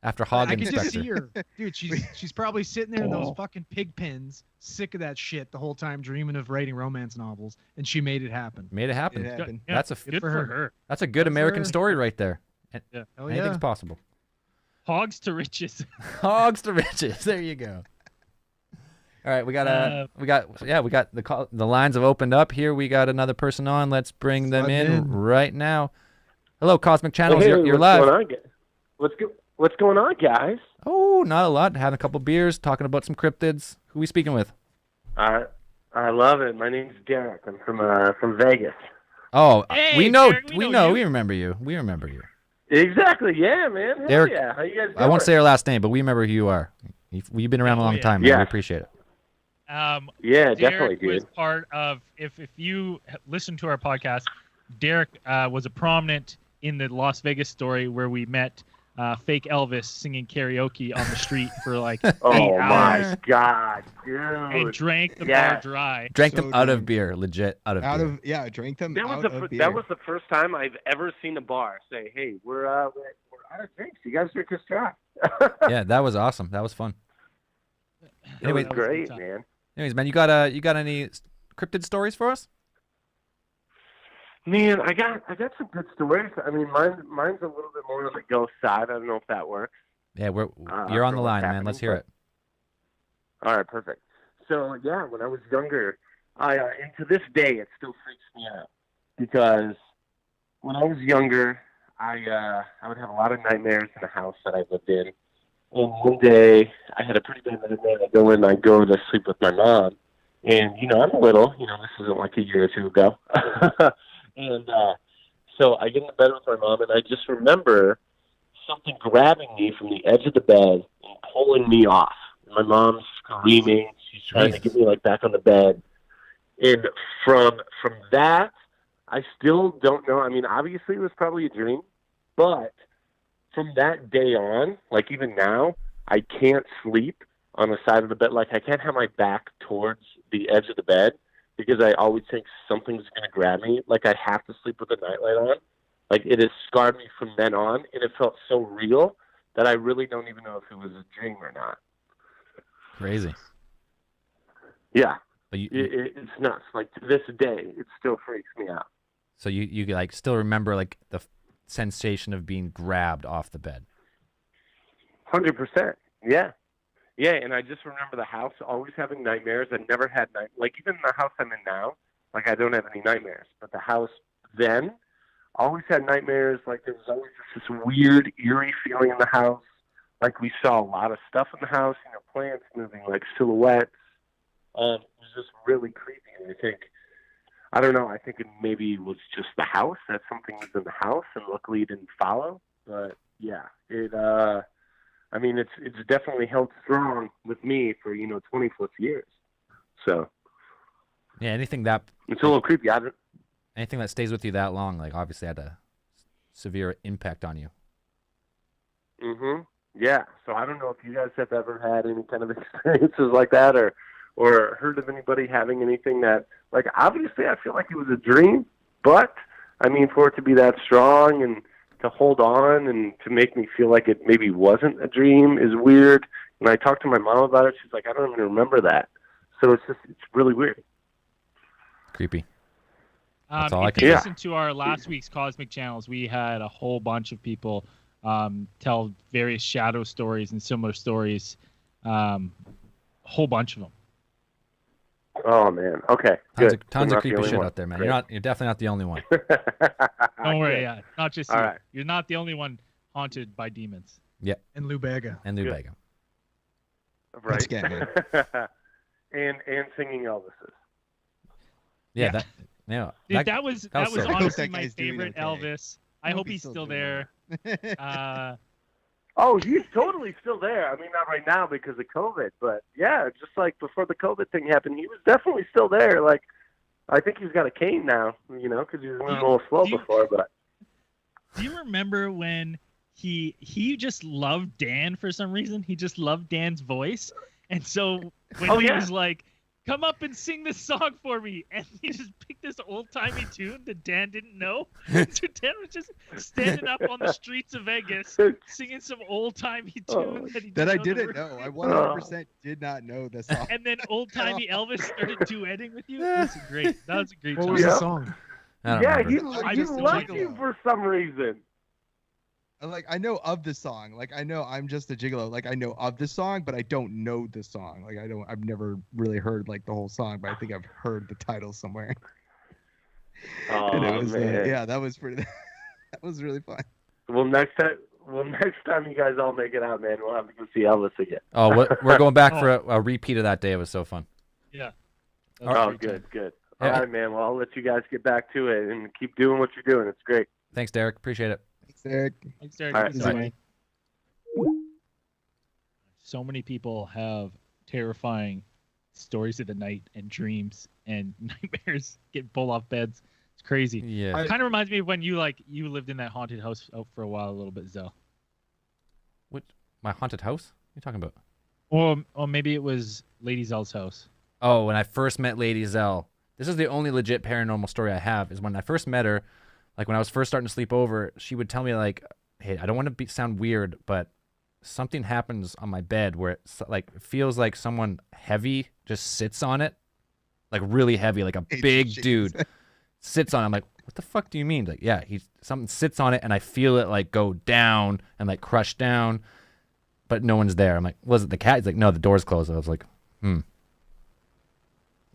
Speaker 2: After hog
Speaker 5: I can
Speaker 2: inspector.
Speaker 5: just see her, dude. She's probably sitting there in those fucking pig pens, sick of that shit the whole time, dreaming of writing romance novels, and she made it happen.
Speaker 2: Made it happen.
Speaker 4: It happened.
Speaker 3: Yeah,
Speaker 2: That's a
Speaker 3: good for her.
Speaker 2: That's a good American
Speaker 5: her.
Speaker 2: story right there.
Speaker 3: Yeah.
Speaker 5: Hell
Speaker 2: Anything's
Speaker 5: yeah.
Speaker 2: possible.
Speaker 3: Hogs to riches.
Speaker 2: Hogs to riches. There you go. All right, we got the lines have opened up here. We got another person on. Let's bring them in right now. Hello, Cosmic Channels.
Speaker 10: Hey,
Speaker 2: you're live.
Speaker 10: What's going on, guys?
Speaker 2: Oh, not a lot. Having a couple beers, talking about some cryptids. Who we speaking with?
Speaker 10: I love it. My name's Derek. I'm from Vegas.
Speaker 2: Oh,
Speaker 3: Hey,
Speaker 2: we know.
Speaker 3: Derek,
Speaker 2: we
Speaker 3: we
Speaker 2: know.
Speaker 3: know you.
Speaker 2: We remember you. We remember you.
Speaker 10: Exactly. Yeah, man. Hell
Speaker 2: Derek,
Speaker 10: yeah. How you guys doing?
Speaker 2: I won't say your last name, but we remember who you are. You've been around a long
Speaker 3: yeah.
Speaker 2: time, man.
Speaker 10: Yeah.
Speaker 2: We appreciate it.
Speaker 10: Yeah,
Speaker 3: Derek
Speaker 10: definitely, dude.
Speaker 3: was part of. If you listen to our podcast, Derek was a prominent in the Las Vegas story where we met fake Elvis singing karaoke on the street for like 8
Speaker 10: Oh
Speaker 3: hours
Speaker 10: my god, dude.
Speaker 3: and drank the
Speaker 10: Yes.
Speaker 3: bar dry.
Speaker 2: Drank
Speaker 4: So
Speaker 2: them out of
Speaker 4: drunk.
Speaker 2: beer, legit out of beer.
Speaker 4: Yeah, drank them
Speaker 10: That
Speaker 4: out
Speaker 10: was
Speaker 4: of beer.
Speaker 10: that was the first time I've ever seen a bar say, "Hey, we're out of drinks. You guys drink this try."
Speaker 2: Yeah, that was awesome. That was fun.
Speaker 10: It was
Speaker 3: That was a good
Speaker 10: great,
Speaker 3: time.
Speaker 10: man.
Speaker 2: Anyways, man, you got any cryptid stories for us?
Speaker 10: Man, I got some good stories. I mean, mine's a little bit more on the ghost side. I don't know if that works.
Speaker 2: Yeah, you're
Speaker 10: for
Speaker 2: on the
Speaker 10: what's
Speaker 2: line, man.
Speaker 10: happening,
Speaker 2: Let's hear it.
Speaker 10: All right, perfect. So yeah, when I was younger, and to this day, it still freaks me out because when I was younger, I would have a lot of nightmares in the house that I lived in. And one day, I had a pretty bad nightmare. I go to sleep with my mom, and I'm little. This isn't like a year or two ago. And so I get into bed with my mom, and I just remember something grabbing me from the edge of the bed and pulling me off. And my mom's screaming. She's trying to get me back on the bed. And from that, I still don't know. I mean, obviously it was probably a dream, but from that day on, even now, I can't sleep on the side of the bed. I can't have my back towards the edge of the bed because I always think something's going to grab me. I have to sleep with a nightlight on. It has scarred me from then on, and it felt so real that I really don't even know if it was a dream or not.
Speaker 2: Crazy.
Speaker 10: Yeah.
Speaker 2: But
Speaker 10: It's nuts. To this day, it still freaks me out.
Speaker 2: So you still remember the sensation of being grabbed off the bed.
Speaker 10: 100%. Yeah. Yeah, and I just remember the house always having nightmares. I never had even the house I'm in now, I don't have any nightmares. But the house then always had nightmares. There was always this weird, eerie feeling in the house. We saw a lot of stuff in the house, plants moving silhouettes. It was just really creepy. And I don't know, I think it maybe was just the house, that something was in the house, and luckily it didn't follow. But yeah, it's definitely held strong with me for 20+ years. So
Speaker 2: Yeah, anything that
Speaker 10: it's a little creepy.
Speaker 2: anything that stays with you that long, obviously had a severe impact on you.
Speaker 10: Mhm. Yeah. So I don't know if you guys have ever had any kind of experiences like that, or heard of anybody having anything that obviously I feel like it was a dream, but for it to be that strong and to hold on and to make me feel like it maybe wasn't a dream is weird. And I talked to my mom about it. She's like, I don't even remember that. So it's really weird.
Speaker 2: Creepy. That's all I
Speaker 3: If
Speaker 2: can
Speaker 3: you
Speaker 2: do.
Speaker 3: listen to our last week's Cosmic Channels, we had a whole bunch of people tell various shadow stories and similar stories. Whole bunch of them.
Speaker 10: Oh man. Okay.
Speaker 2: Tons
Speaker 10: Good.
Speaker 2: of
Speaker 10: I'm not the
Speaker 2: creepy
Speaker 10: only
Speaker 2: shit
Speaker 10: one.
Speaker 2: out there, man.
Speaker 10: Great.
Speaker 2: You're definitely not the only one.
Speaker 3: Don't worry, yeah, not just you.
Speaker 10: All right.
Speaker 3: You're not the only one haunted by demons.
Speaker 5: And Lou Bega.
Speaker 2: And Lou
Speaker 10: Good.
Speaker 2: Bega.
Speaker 10: Right.
Speaker 4: That's Scatman.
Speaker 10: and singing Elvises.
Speaker 2: Yeah,
Speaker 3: Yeah.
Speaker 2: that
Speaker 3: Dude, that was
Speaker 2: so
Speaker 3: honestly
Speaker 4: I hope that
Speaker 3: my
Speaker 4: guy's doing
Speaker 3: favorite
Speaker 4: okay.
Speaker 3: Elvis. I hope he's still
Speaker 4: doing
Speaker 3: there.
Speaker 10: Oh, he's totally still there. Not right now because of COVID, but yeah, just before the COVID thing happened, he was definitely still there. I think he's got a cane now, because he was moving a little slow before. But
Speaker 3: Do you remember when he just loved Dan for some reason? He just loved Dan's voice, and so when he was come up and sing this song for me. And he just picked this old-timey tune that Dan didn't know. So Dan was just standing up on the streets of Vegas singing some old-timey tune that
Speaker 4: I
Speaker 3: know the
Speaker 4: didn't
Speaker 3: words.
Speaker 4: know. I 100% did not know the song.
Speaker 3: And then old-timey Elvis started duetting with you. It was great. That was a great
Speaker 5: What
Speaker 3: song.
Speaker 5: was the song?
Speaker 2: I don't
Speaker 10: Yeah,
Speaker 2: remember.
Speaker 10: he
Speaker 3: just
Speaker 10: loved
Speaker 3: Gigolo.
Speaker 10: you for some reason.
Speaker 4: Like, I know of the song. Like, I know I'm just a gigolo. Like, I know of the song, but I don't know the song. Like, I've never really heard like the whole song, but I think I've heard the title somewhere.
Speaker 10: Oh,
Speaker 4: And it was,
Speaker 10: man.
Speaker 4: yeah, that was pretty. That was really fun.
Speaker 10: Well, next time you guys all make it out, man, we'll have to go see Elvis again.
Speaker 2: Oh, we're going back for a repeat of that day. It was so fun.
Speaker 3: Yeah.
Speaker 10: Oh, good.
Speaker 2: Yeah.
Speaker 10: All right, man. Well, I'll let you guys get back to it and keep doing what you're doing. It's great.
Speaker 2: Thanks, Derek. Appreciate it.
Speaker 4: Thanks, Eric.
Speaker 3: Thanks, Derek.
Speaker 10: All right,
Speaker 3: Thanks,
Speaker 10: bye.
Speaker 3: Wayne. So many people have terrifying stories of the night and dreams and nightmares, getting pulled off beds. It's crazy.
Speaker 2: Yeah.
Speaker 3: It kind of reminds me of when you lived in that haunted house out for a while, a little bit, Zell.
Speaker 2: What? My haunted house? What are you talking about?
Speaker 3: Or maybe it was Lady Zell's house.
Speaker 2: Oh, when I first met Lady Zell. This is the only legit paranormal story I have, is when I first met her, like when I was first starting to sleep over, she would tell me like, hey, I don't want to sound weird, but something happens on my bed where it feels like someone heavy just sits on it, like really heavy, like a big dude sits on it. I'm like, what the fuck do you mean? Like, yeah, something sits on it and I feel it like go down and like crush down, but no one's there. I'm like, was it the cat? He's like, no, the door's closed. I was like,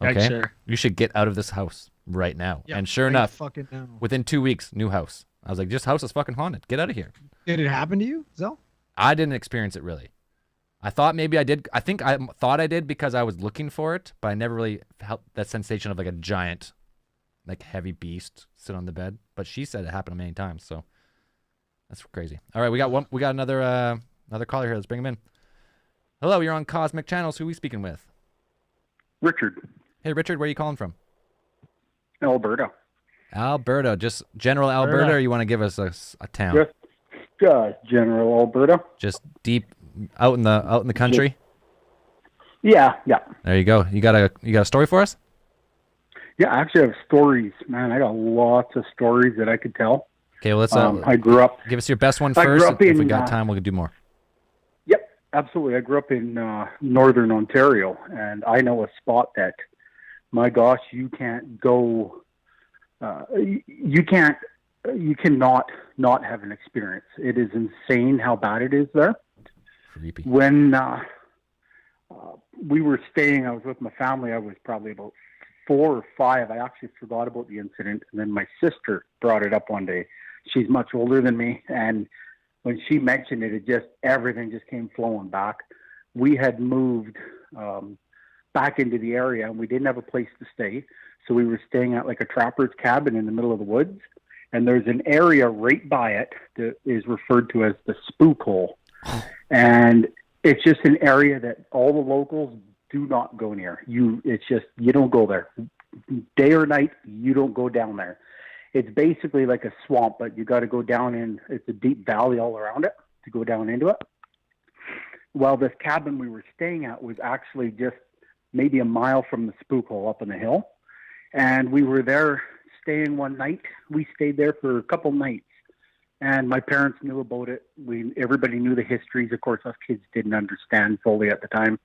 Speaker 2: okay,
Speaker 3: Sure.
Speaker 2: you should get out of this house right now.
Speaker 5: Yeah,
Speaker 2: and sure
Speaker 5: right
Speaker 2: enough,
Speaker 5: fucking now.
Speaker 2: within 2 weeks, new house. I was like, this house is fucking haunted. Get out of here.
Speaker 5: Did it happen to you, Zell?
Speaker 2: I didn't experience it really. I thought maybe I did. I think I thought I did because I was looking for it, but I never really felt that sensation of like a giant, like heavy beast sit on the bed. But she said it happened many times, so that's crazy. All right, we got another caller here. Let's bring him in. Hello, you're on Cosmic Channels. Who are we speaking with?
Speaker 11: Richard.
Speaker 2: Hey, Richard, where are you calling from?
Speaker 11: Alberta.
Speaker 2: Alberta, just general Alberta, or you want to give us a town?
Speaker 11: Just general Alberta.
Speaker 2: Just deep out in the country.
Speaker 11: Yeah.
Speaker 2: There you go. You got a story for us?
Speaker 11: Yeah, I actually have stories, man. I got lots of stories that I could tell.
Speaker 2: Okay, well let's.
Speaker 11: I grew up.
Speaker 2: Give us your best one
Speaker 11: I grew
Speaker 2: first.
Speaker 11: up
Speaker 2: If we
Speaker 11: in,
Speaker 2: got time, we'll do more.
Speaker 11: Yep, absolutely. I grew up in northern Ontario, and I know a spot that, my gosh, you can't go. You cannot not have an experience. It is insane how bad it is there.
Speaker 2: Creepy.
Speaker 11: When we were staying, I was with my family. I was probably about 4 or 5. I actually forgot about the incident, and then my sister brought it up one day. She's much older than me, and when she mentioned it, everything just came flowing back. We had moved back into the area, and we didn't have a place to stay, so we were staying at like a trapper's cabin in the middle of the woods. And there's an area right by it that is referred to as the spook hole. And it's just an area that all the locals do not go near. You don't go there. Day or night, you don't go down there. It's basically like a swamp, but you got to go down in, it's a deep valley all around it to go down into it. Well, this cabin we were staying at was actually just maybe a mile from the spook hole up on the hill. And we were there staying one night. We stayed there for a couple nights, and my parents knew about it. Everybody knew the histories. Of course, us kids didn't understand fully at the time.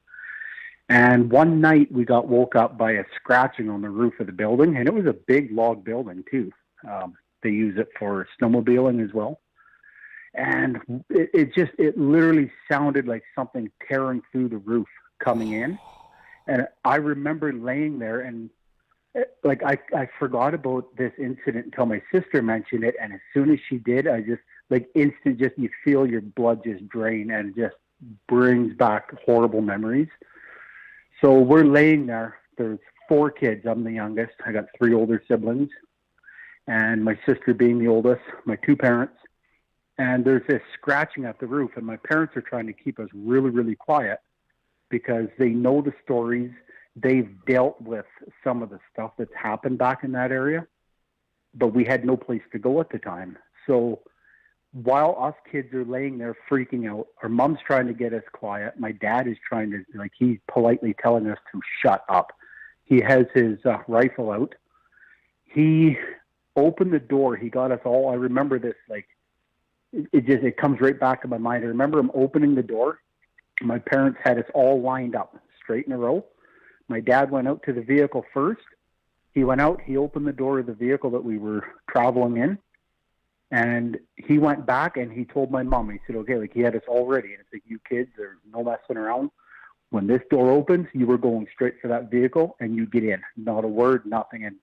Speaker 11: And one night we got woke up by a scratching on the roof of the building, and it was a big log building too. They use it for snowmobiling as well. And it literally sounded like something tearing through the roof coming in. And I remember laying there, and like I forgot about this incident until my sister mentioned it, and as soon as she did, I just you feel your blood just drain, and it just brings back horrible memories. So we're laying there. There's 4 kids. I'm the youngest. I got 3 older siblings, and my sister being the oldest, my 2 parents. And there's this scratching at the roof, and my parents are trying to keep us really, really quiet because they know the stories. They've dealt with some of the stuff that's happened back in that area, but we had no place to go at the time. So while us kids are laying there freaking out, our mom's trying to get us quiet. My dad is trying to, he's politely telling us to shut up. He has his rifle out. He opened the door. He got us all. I remember this, like, it comes right back to my mind. I remember him opening the door. My parents had us all lined up straight in a row. My dad went out to the vehicle first. He went out, he opened the door of the vehicle that we were traveling in, and he went back and he told my mom, he said, okay, like, he had us all ready. And it's like, you kids, there's no messing around. When this door opens, you were going straight for that vehicle and you get in. Not a word, nothing. And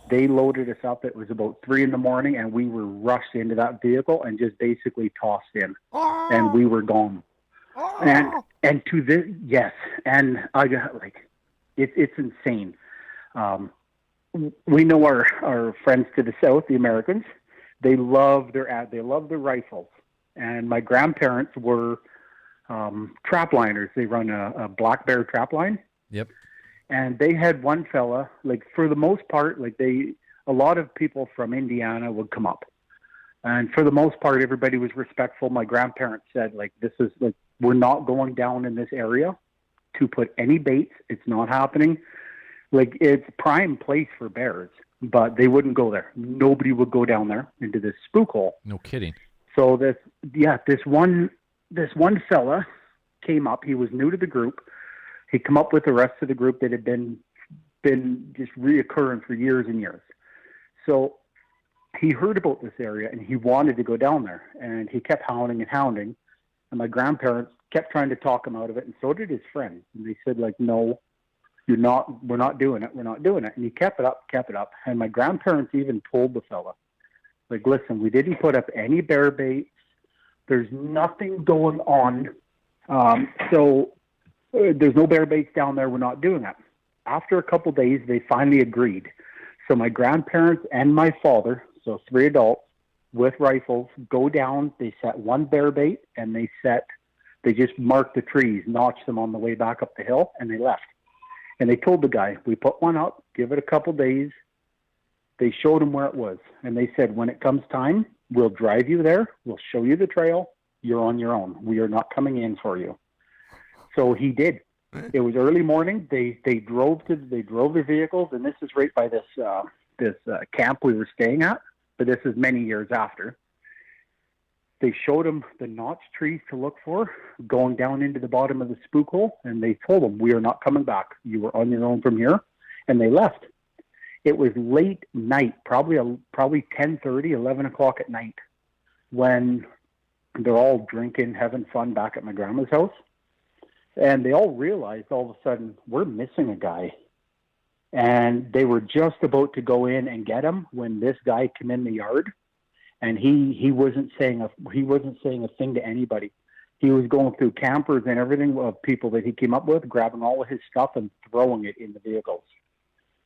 Speaker 11: they loaded us up. It was about 3 a.m, and we were rushed into that vehicle and just basically tossed in. And we were gone. And to this, yes. And I got, like, it's insane. We know our friends to the south, the Americans. They love their rifles. And my grandparents were trap liners. They run a black bear trap line.
Speaker 2: Yep.
Speaker 11: And they had one fella, like, for the most part, like, a lot of people from Indiana would come up. And for the most part, everybody was respectful. My grandparents said, like, this is, like, we're not going down in this area to put any baits. It's not happening. Like, it's prime place for bears, but they wouldn't go there. Nobody would go down there into this spook hole.
Speaker 2: No kidding.
Speaker 11: So this one fella came up. He was new to the group. He come up with the rest of the group that had been just reoccurring for years and years. So he heard about this area and he wanted to go down there, and he kept hounding and hounding. And my grandparents kept trying to talk him out of it, and so did his friends. And they said, like, no, we're not doing it. We're not doing it. And he kept it up. And my grandparents even told the fella, like, listen, we didn't put up any bear baits. There's nothing going on. So there's no bear baits down there. We're not doing that. After a couple of days, they finally agreed. So my grandparents and my father, so 3 adults with rifles, go down. They set one bear bait, and they just marked the trees, notched them on the way back up the hill, and they left. And they told the guy, we put one up, give it a couple days. They showed him where it was. And they said, when it comes time, we'll drive you there. We'll show you the trail. You're on your own. We are not coming in for you. So he did. It was early morning. They drove the vehicles, and this is right by this camp we were staying at. But this is many years after. They showed him the notched trees to look for, going down into the bottom of the spook hole, and they told him, we are not coming back. You were on your own from here. And they left. It was late night, probably 10:30, 11 o'clock at night, when they're all drinking, having fun back at my grandma's house. And they all realized all of a sudden, we're missing a guy. And they were just about to go in and get him when this guy came in the yard. And he wasn't saying a thing to anybody. He was going through campers and everything of people that he came up with, grabbing all of his stuff and throwing it in the vehicles.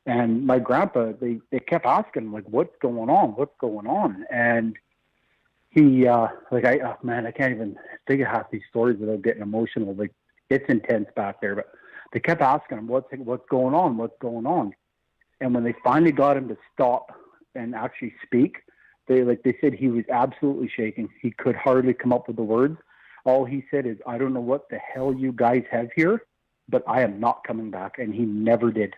Speaker 11: And my grandpa, they kept asking him, like, what's going on? What's going on? And he, I can't even think of half these stories without getting emotional. Like, it's intense back there, but they kept asking him, what's going on? What's going on? And when they finally got him to stop and actually speak, they said he was absolutely shaking. He could hardly come up with the words. All he said is, I don't know what the hell you guys have here, but I am not coming back. And he never did.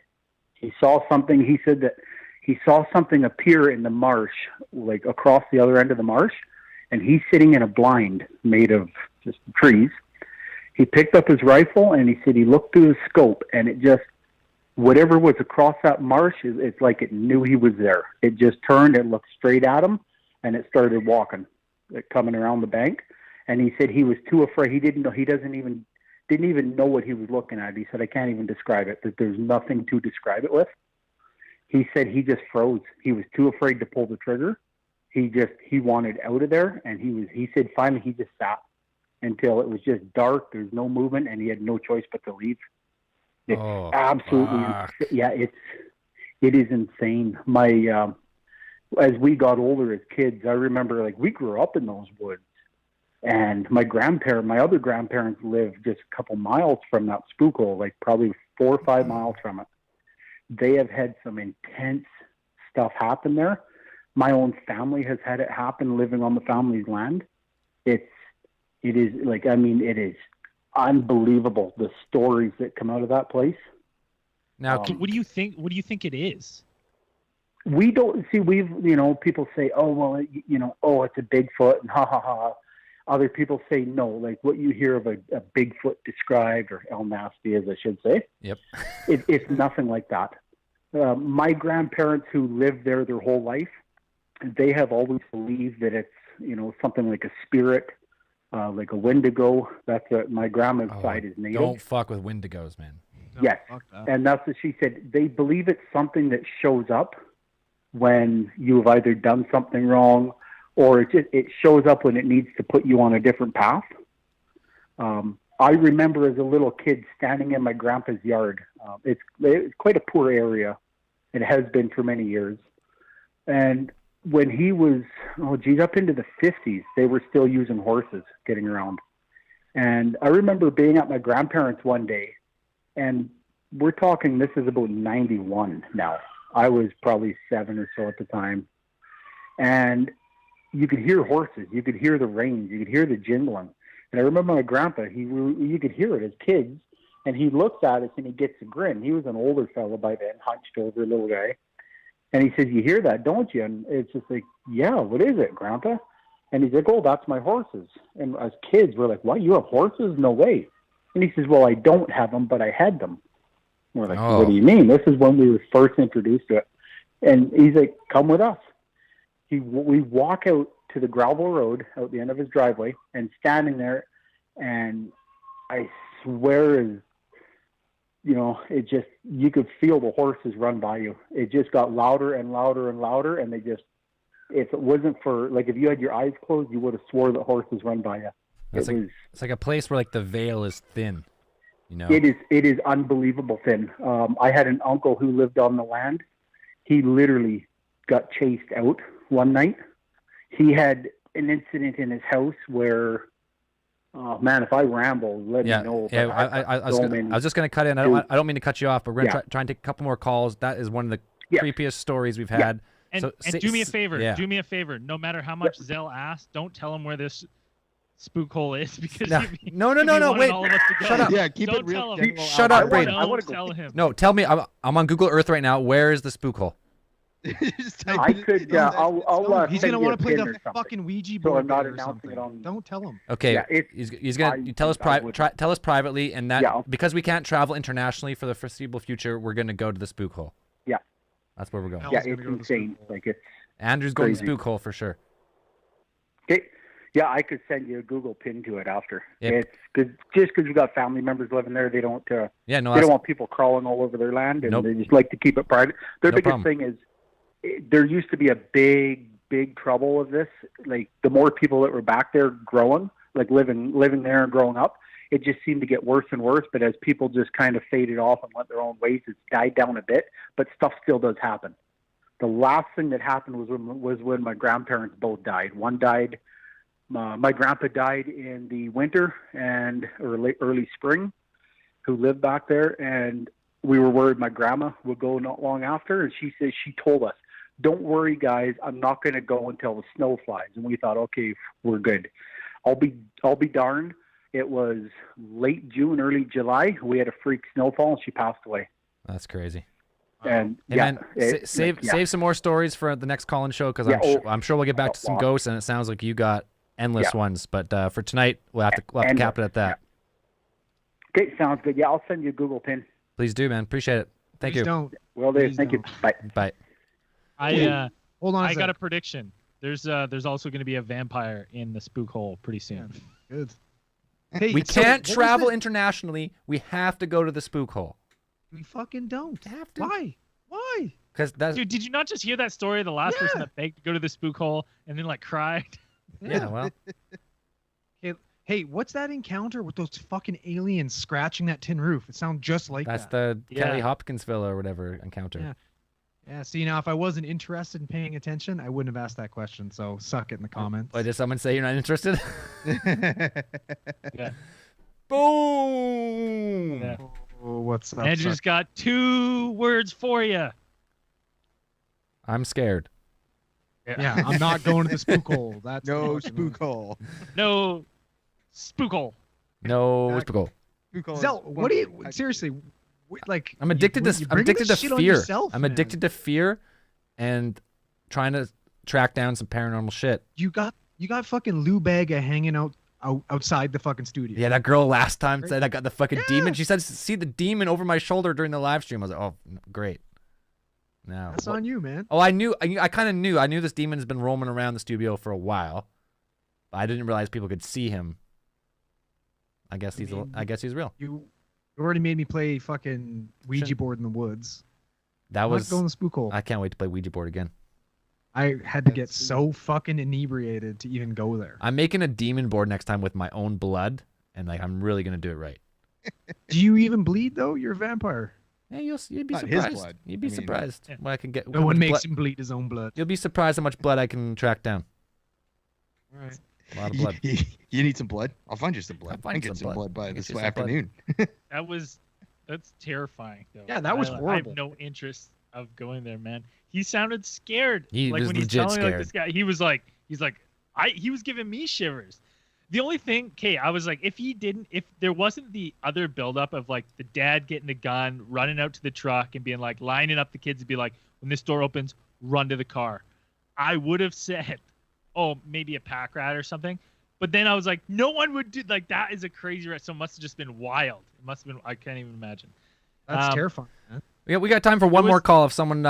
Speaker 11: He saw something. He said that he saw something appear in the marsh, like across the other end of the marsh. And he's sitting in a blind made of just trees. He picked up his rifle and he said he looked through the scope, and it just, whatever was across that marsh, it's like it knew he was there. It just turned and looked straight at him, and it started walking, coming around the bank. And he said he was too afraid. He didn't know. He didn't even know what he was looking at. He said, I can't even describe it. That there's nothing to describe it with. He said he just froze. He was too afraid to pull the trigger. He wanted out of there, and he said finally he just sat until it was just dark. There's no movement, and he had no choice but to leave. It's absolutely, yeah. It is insane. As we got older as kids, I remember, like, we grew up in those woods, and my other grandparents lived just a couple miles from that spook hole, like probably 4 or 5 miles from it. They have had some intense stuff happen there. My own family has had it happen living on the family's land. It is unbelievable, the stories that come out of that place.
Speaker 2: Now,
Speaker 3: What do you think? What do you think it is?
Speaker 11: We don't see. People say, "Oh, well, it's a Bigfoot," and ha ha ha. Other people say no, like what you hear of a Bigfoot described, or El Nasty, as I should say.
Speaker 2: Yep.
Speaker 11: It's nothing like that. My grandparents, who lived there their whole life, they have always believed that it's something like a spirit, like a Wendigo. That's my grandma's side is native.
Speaker 2: Don't fuck with Wendigos, man.
Speaker 11: Yes, and that's what she said. They believe it's something that shows up when you've either done something wrong, or it shows up when it needs to put you on a different path. I remember as a little kid standing in my grandpa's yard. It's quite a poor area. It has been for many years. And when he was, up into the 50s, they were still using horses getting around. And I remember being at my grandparents' one day, and we're talking, this is about 91 now. I was probably 7 or so at the time. And you could hear horses. You could hear the reins. You could hear the jingling. And I remember my grandpa, you could hear it as kids. And he looks at us and he gets a grin. He was an older fellow by then, hunched over, little guy. And he says, "You hear that, don't you?" And it's just like, "Yeah, what is it, Grandpa?" And he's like, "Oh, that's my horses." And as kids, we're like, "What, you have horses? No way." And he says, "Well, I don't have them, but I had them." We're like, "What do you mean?" This is when we were first introduced to it. And he's like, "Come with us." We walk out to the gravel road out the end of his driveway, and standing there, and I swear, it just, you could feel the horses run by you. It just got louder and louder and louder, and if it wasn't for, like, if you had your eyes closed, you would have swore that horses run by you.
Speaker 2: It's like a place where like the veil is thin.
Speaker 11: It is unbelievable thin. I had an uncle who lived on the land. He literally got chased out one night. He had an incident in his house where, oh man, if I ramble, let me know.
Speaker 2: Yeah, I was just going to cut in. I don't mean to cut you off, but we're going to try and take a couple more calls. That is one of the creepiest stories we've had.
Speaker 3: And do me a favor. Yeah. Do me a favor. No matter how much Zell asks, don't tell him where this spook hole is, because
Speaker 2: no. Wait. Shut up.
Speaker 4: Yeah, keep it real.
Speaker 2: Shut up, Braden.
Speaker 3: I want to tell him.
Speaker 2: No, tell me. I'm on Google Earth right now. Where is the spook hole?
Speaker 11: I could. I'll
Speaker 5: he's gonna want to play the fucking Ouija board.
Speaker 11: So I'm not
Speaker 5: or
Speaker 11: announcing it on.
Speaker 5: Don't tell him.
Speaker 2: Okay, he's gonna tell us tell us privately, and that because we can't travel internationally for the foreseeable future, we're gonna go to the spook hole.
Speaker 11: Yeah,
Speaker 2: that's where we're going.
Speaker 11: Yeah, it's insane. Like, it's
Speaker 2: Andrew's going to the spook hole for sure.
Speaker 11: Okay. Yeah, I could send you a Google pin to it after.
Speaker 2: Yep.
Speaker 11: It's just because we've got family members living there, they don't. They don't want people crawling all over their land, and they just like to keep it private. Their biggest thing is, there used to be a big trouble of this. Like, the more people that were back there growing, like living there and growing up, it just seemed to get worse and worse. But as people just kind of faded off and went their own ways, it's died down a bit. But stuff still does happen. The last thing that happened was when my grandparents both died. One died. My grandpa died in the winter and early spring, who lived back there, and we were worried my grandma would go not long after. And she says, she told us, "Don't worry, guys, I'm not going to go until the snow flies." And we thought, okay, we're good. I'll be darned. It was late June, early July. We had a freak snowfall, and she passed away.
Speaker 2: That's crazy.
Speaker 11: And
Speaker 2: save some more stories for the next call-in show, because I'm sure we'll get back to some ghosts, and it sounds like you got endless ones. But for tonight, we'll have to cap it at that.
Speaker 11: Yeah. Okay, sounds good. Yeah, I'll send you a Google pin.
Speaker 2: Please do, man. Appreciate it. Thank you.
Speaker 5: Don't.
Speaker 11: Well, thank you. Bye.
Speaker 2: Bye.
Speaker 5: Hold on.
Speaker 3: I got a prediction. There's also going to be a vampire in the spook hole pretty soon.
Speaker 5: Yeah, good. Hey,
Speaker 2: we can't travel internationally. We have to go to the spook hole.
Speaker 5: We fucking don't.
Speaker 2: Have to.
Speaker 5: Why?
Speaker 2: Because
Speaker 3: Dude, did you not just hear that story of the last person that begged to go to the spook hole and then cried?
Speaker 2: Yeah, well.
Speaker 5: Hey, what's that encounter with those fucking aliens scratching that tin roof? It sounds just like
Speaker 2: that's the Kelly Hopkinsville or whatever encounter.
Speaker 5: Yeah, see, now if I wasn't interested in paying attention, I wouldn't have asked that question, so suck it in the comments.
Speaker 2: Wait, did someone say you're not interested?
Speaker 3: Yeah.
Speaker 2: Boom!
Speaker 3: Yeah.
Speaker 5: Oh, what's up?
Speaker 3: Andrew's got 2 words for you.
Speaker 2: I'm scared.
Speaker 5: Yeah, I'm not going to the spook hole. That's
Speaker 4: no spook hole.
Speaker 3: No spook hole.
Speaker 2: No spook hole.
Speaker 5: Zell, what Like
Speaker 2: I'm addicted to fear.
Speaker 5: Yourself,
Speaker 2: I'm
Speaker 5: man.
Speaker 2: addicted to fear, and trying to track down some paranormal shit.
Speaker 5: You got fucking Lou Bega hanging outside the fucking studio.
Speaker 2: Yeah, that girl last time said I got the fucking demon. She said see the demon over my shoulder during the live stream. I was like, oh, great. No,
Speaker 5: That's on you, man.
Speaker 2: Oh, I knew. I kind of knew. I knew this demon has been roaming around the studio for a while, but I didn't realize people could see him. I guess he's real.
Speaker 5: You already made me play fucking Ouija board in the woods.
Speaker 2: That was
Speaker 5: going to spook hole.
Speaker 2: I can't wait to play Ouija board again.
Speaker 5: I had to get so fucking inebriated to even go there.
Speaker 2: I'm making a demon board next time with my own blood, and like I'm really gonna do it right.
Speaker 5: Do you even bleed though? You're a vampire.
Speaker 2: Yeah, you'd be
Speaker 4: Not
Speaker 2: surprised.
Speaker 4: his blood.
Speaker 2: You'd be surprised what I can get.
Speaker 5: No
Speaker 2: how
Speaker 5: one
Speaker 2: much
Speaker 5: makes
Speaker 2: blood-
Speaker 5: him bleed his own blood.
Speaker 2: You'll be surprised how much blood I can track down.
Speaker 5: All right.
Speaker 2: A lot of blood.
Speaker 4: You need some blood? I'll find you some blood.
Speaker 2: I'll find
Speaker 4: I can get
Speaker 2: some
Speaker 4: some
Speaker 2: blood.
Speaker 4: blood by
Speaker 2: I'll
Speaker 4: this
Speaker 2: get you some
Speaker 4: afternoon.
Speaker 3: That's terrifying, though.
Speaker 5: Yeah, that was
Speaker 3: I
Speaker 5: horrible.
Speaker 3: have no interest of going there, man. He sounded scared.
Speaker 2: He
Speaker 3: like
Speaker 2: was
Speaker 3: when he's
Speaker 2: legit
Speaker 3: telling me, like
Speaker 2: scared.
Speaker 3: this guy, he was giving me shivers. The only thing, I was like, if there wasn't the other buildup of like the dad getting the gun, running out to the truck, and being like lining up the kids and be like, when this door opens, run to the car, I would have said, oh, maybe a pack rat or something. But then I was like, no one would do like that. Is a crazy rat. So it must have just been wild. It must have been. I can't even imagine.
Speaker 5: That's terrifying, man.
Speaker 2: Yeah, we got time for one more call. If someone,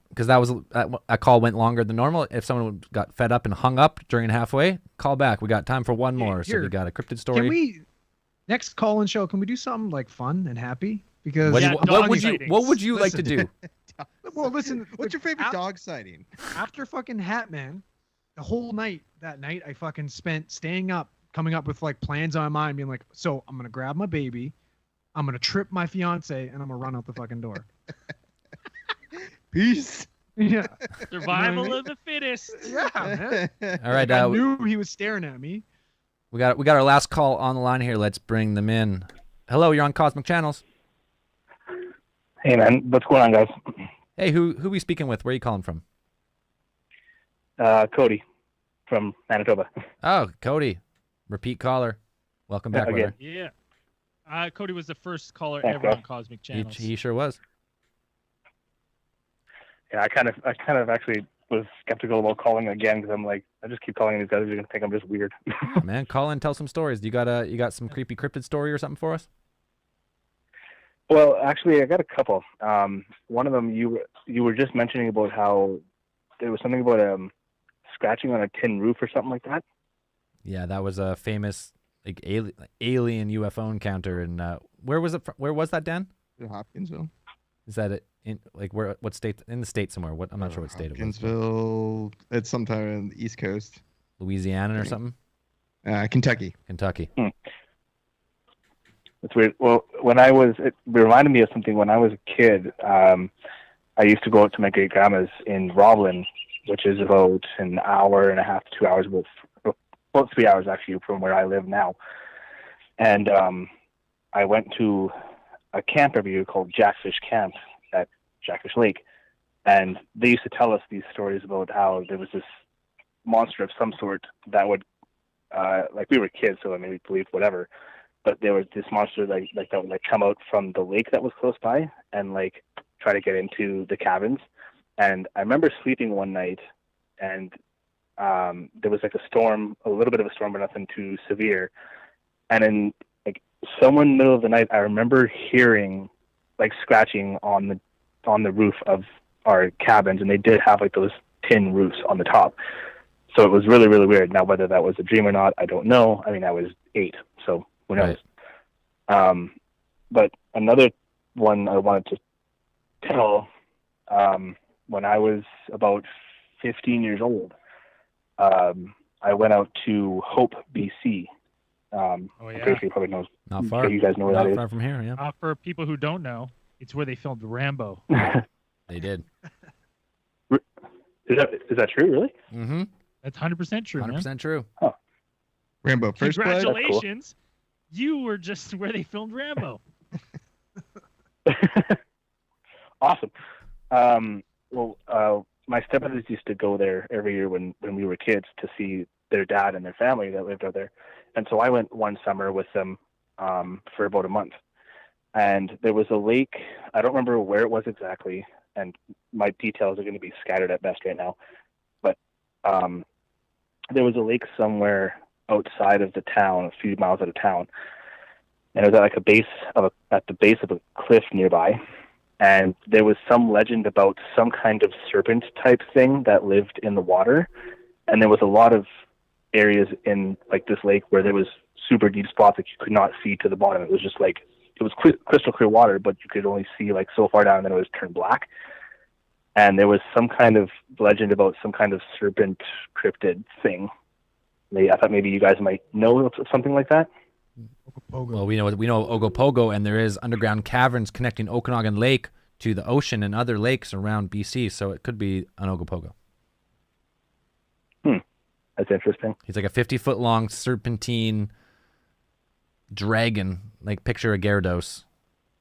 Speaker 2: because that was a call went longer than normal. If someone got fed up and hung up during halfway, call back. We got time for one more. So
Speaker 5: Here.
Speaker 2: we got a cryptid story.
Speaker 5: Can we next call and show? Can we do something like fun and happy? Because
Speaker 2: what would you like to do?
Speaker 5: Well, listen.
Speaker 4: What's your favorite dog sighting?
Speaker 5: After fucking Hat Man, the whole night that night I fucking spent staying up, coming up with like plans on my mind, being like, so I'm gonna grab my baby, I'm gonna trip my fiance, and I'm gonna run out the fucking door.
Speaker 4: Peace.
Speaker 5: Yeah.
Speaker 3: Survival of the fittest.
Speaker 5: Yeah, man.
Speaker 2: All right,
Speaker 5: I knew he was staring at me.
Speaker 2: we got our last call on the line here. Let's bring them in. Hello, you're on Cosmic Channels.
Speaker 12: Hey man, what's going on, guys?
Speaker 2: Hey, who we speaking with? Where are you calling from?
Speaker 12: Cody from Manitoba.
Speaker 2: Oh, Cody, repeat caller. Welcome back,
Speaker 12: again.
Speaker 2: brother.
Speaker 3: Yeah. Cody was the first caller
Speaker 12: Thanks,
Speaker 3: ever
Speaker 12: bro.
Speaker 3: on Cosmic Channels.
Speaker 2: He sure was.
Speaker 12: Yeah, I kind of actually was skeptical about calling again because I'm like, I just keep calling these guys. They're gonna think I'm just weird.
Speaker 2: Yeah, man, call in, tell some stories. You got some creepy cryptid story or something for us?
Speaker 12: Well, actually, I got a couple. One of them, you were just mentioning about how there was something about scratching on a tin roof or something like that.
Speaker 2: Yeah, that was a famous like alien UFO encounter. And where was it? Where was that, Dan?
Speaker 4: In Hopkinsville.
Speaker 2: Is that it? In like where? What state? In the state somewhere? What? I'm not sure what state it was.
Speaker 4: Hopkinsville. It's sometime on the East Coast.
Speaker 2: Louisiana or something?
Speaker 4: Kentucky.
Speaker 2: Kentucky.
Speaker 12: That's weird. Well, it reminded me of something. When I was a kid, I used to go out to my great grandma's in Roblin, which is about an hour and a half to 2 hours, about 3 hours actually from where I live now. And I went to a camp every year called Jackfish Camp at Jackfish Lake, and they used to tell us these stories about how there was this monster of some sort that would, like we were kids, so I mean we believed whatever. But there was this monster that would like come out from the lake that was close by and like try to get into the cabins. And I remember sleeping one night, and there was like a storm, a little bit of a storm, but nothing too severe. And in like somewhere in the middle of the night, I remember hearing like scratching on the roof of our cabins, and they did have like those tin roofs on the top. So it was really, really weird. Now, whether that was a dream or not, I don't know. I mean, I was 8, so who knows? Right. But another one I wanted to tell, when I was about 15 years old, I went out to Hope, BC. I'm pretty sure you probably know.
Speaker 2: Not far.
Speaker 12: You guys know where that is.
Speaker 2: Not far from here, yeah.
Speaker 3: For people who don't know, it's where they filmed Rambo.
Speaker 2: They did.
Speaker 12: Is that true, really?
Speaker 2: Mm-hmm.
Speaker 3: That's 100% true,
Speaker 2: 100% true.
Speaker 12: Oh.
Speaker 4: Rambo First Blood.
Speaker 3: Congratulations. You were just where they filmed Rambo.
Speaker 12: Awesome. My stepbrothers used to go there every year when we were kids to see their dad and their family that lived out there. And so I went one summer with them for about a month. and there was a lake. I don't remember where it was exactly, and my details are going to be scattered at best right now. But there was a lake somewhere outside of the town, a few miles out of town, and it was at like at the base of a cliff nearby. And there was some legend about some kind of serpent type thing that lived in the water. And there was a lot of areas in like this lake where there was super deep spots that you could not see to the bottom. It was just like, it was crystal clear water, but you could only see like so far down, and then it was turned black. And there was some kind of legend about some kind of serpent cryptid thing. I thought maybe you guys might know of something like that.
Speaker 2: Well, we know Ogopogo, and there is underground caverns connecting Okanagan Lake to the ocean and other lakes around BC, so it could be an Ogopogo.
Speaker 12: That's interesting.
Speaker 2: He's like a 50-foot long serpentine dragon, like picture a Gyarados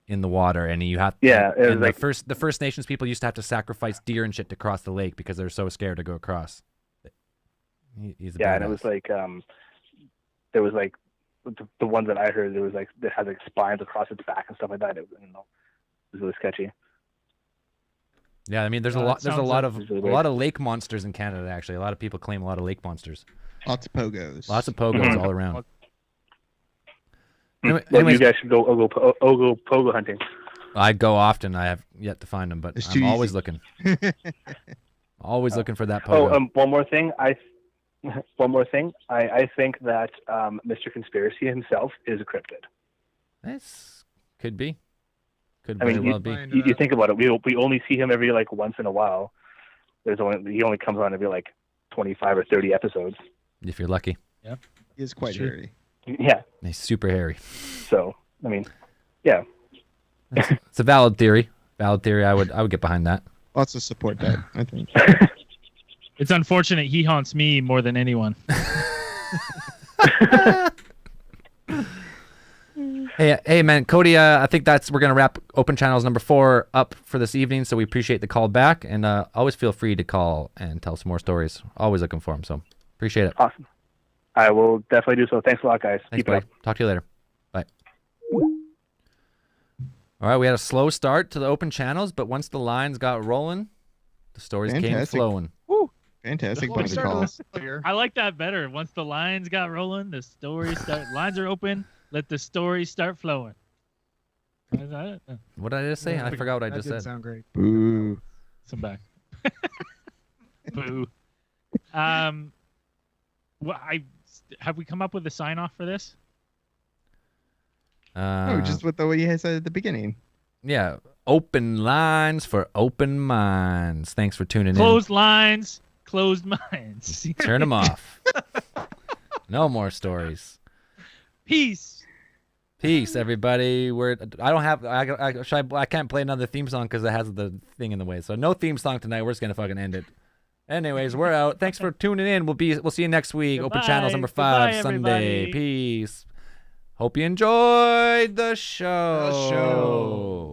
Speaker 2: in the water, and you have and like the First Nations people used to have to sacrifice deer and shit to cross the lake because they're so scared to go across. He's a badass.
Speaker 12: And it was like there was like the one that I heard, there was like it had like spines across its back and stuff like that. It was really sketchy.
Speaker 2: Yeah, I mean, there's a lot of lake monsters in Canada. Actually, a lot of people claim a lot of lake monsters.
Speaker 4: Lots of pogos.
Speaker 2: Lots of pogos all around.
Speaker 12: Well, you guys should go pogo hunting.
Speaker 2: I go often. I have yet to find them, but I'm always looking. Always looking for that pogo.
Speaker 12: One more thing. I think that Mr. Conspiracy himself is a cryptid.
Speaker 2: This could be. Could
Speaker 12: very
Speaker 2: well be.
Speaker 12: You think about it. We only see him every like once in a while. He only comes on every like 25 or 30 episodes.
Speaker 2: If you're lucky.
Speaker 5: Yep.
Speaker 4: He is quite hairy.
Speaker 12: Yeah.
Speaker 2: He's super hairy.
Speaker 12: So I mean, yeah.
Speaker 2: It's a valid theory. Valid theory. I would get behind that.
Speaker 4: Lots of support that, I think.
Speaker 3: It's unfortunate he haunts me more than anyone.
Speaker 2: Hey, man, Cody. I think we're gonna wrap Open Channels number 4 up for this evening. So we appreciate the call back, and always feel free to call and tell some more stories. Always looking for them. So appreciate it.
Speaker 12: Awesome. I will definitely do so. Thanks a lot, guys.
Speaker 2: Thanks,
Speaker 12: Keep it up.
Speaker 2: Talk to you later. Bye. All right, we had a slow start to the Open Channels, but once the lines got rolling, the stories came flowing.
Speaker 4: Woo! Fantastic bunch of calls.
Speaker 3: I like that better. Once the lines got rolling, the stories start. Lines are open. Let the stories start flowing.
Speaker 2: What did I just say? I forgot what I just said.
Speaker 5: That sound great.
Speaker 4: Boo.
Speaker 3: Some back. Boo. Have we come up with a sign off for this?
Speaker 4: No, just with the way you said at the beginning.
Speaker 2: Yeah. Open lines for open minds. Thanks for tuning in.
Speaker 3: Closed lines, closed minds.
Speaker 2: Turn them off. No more stories.
Speaker 3: Peace.
Speaker 2: Peace, everybody. I can't play another theme song because it has the thing in the way. So no theme song tonight. We're just gonna fucking end it. Anyways, we're out. Thanks for tuning in. We'll see you next week.
Speaker 3: Goodbye.
Speaker 2: Open Channels number 5
Speaker 3: Goodbye,
Speaker 2: Sunday.
Speaker 3: everybody.
Speaker 2: Peace. Hope you enjoyed the show.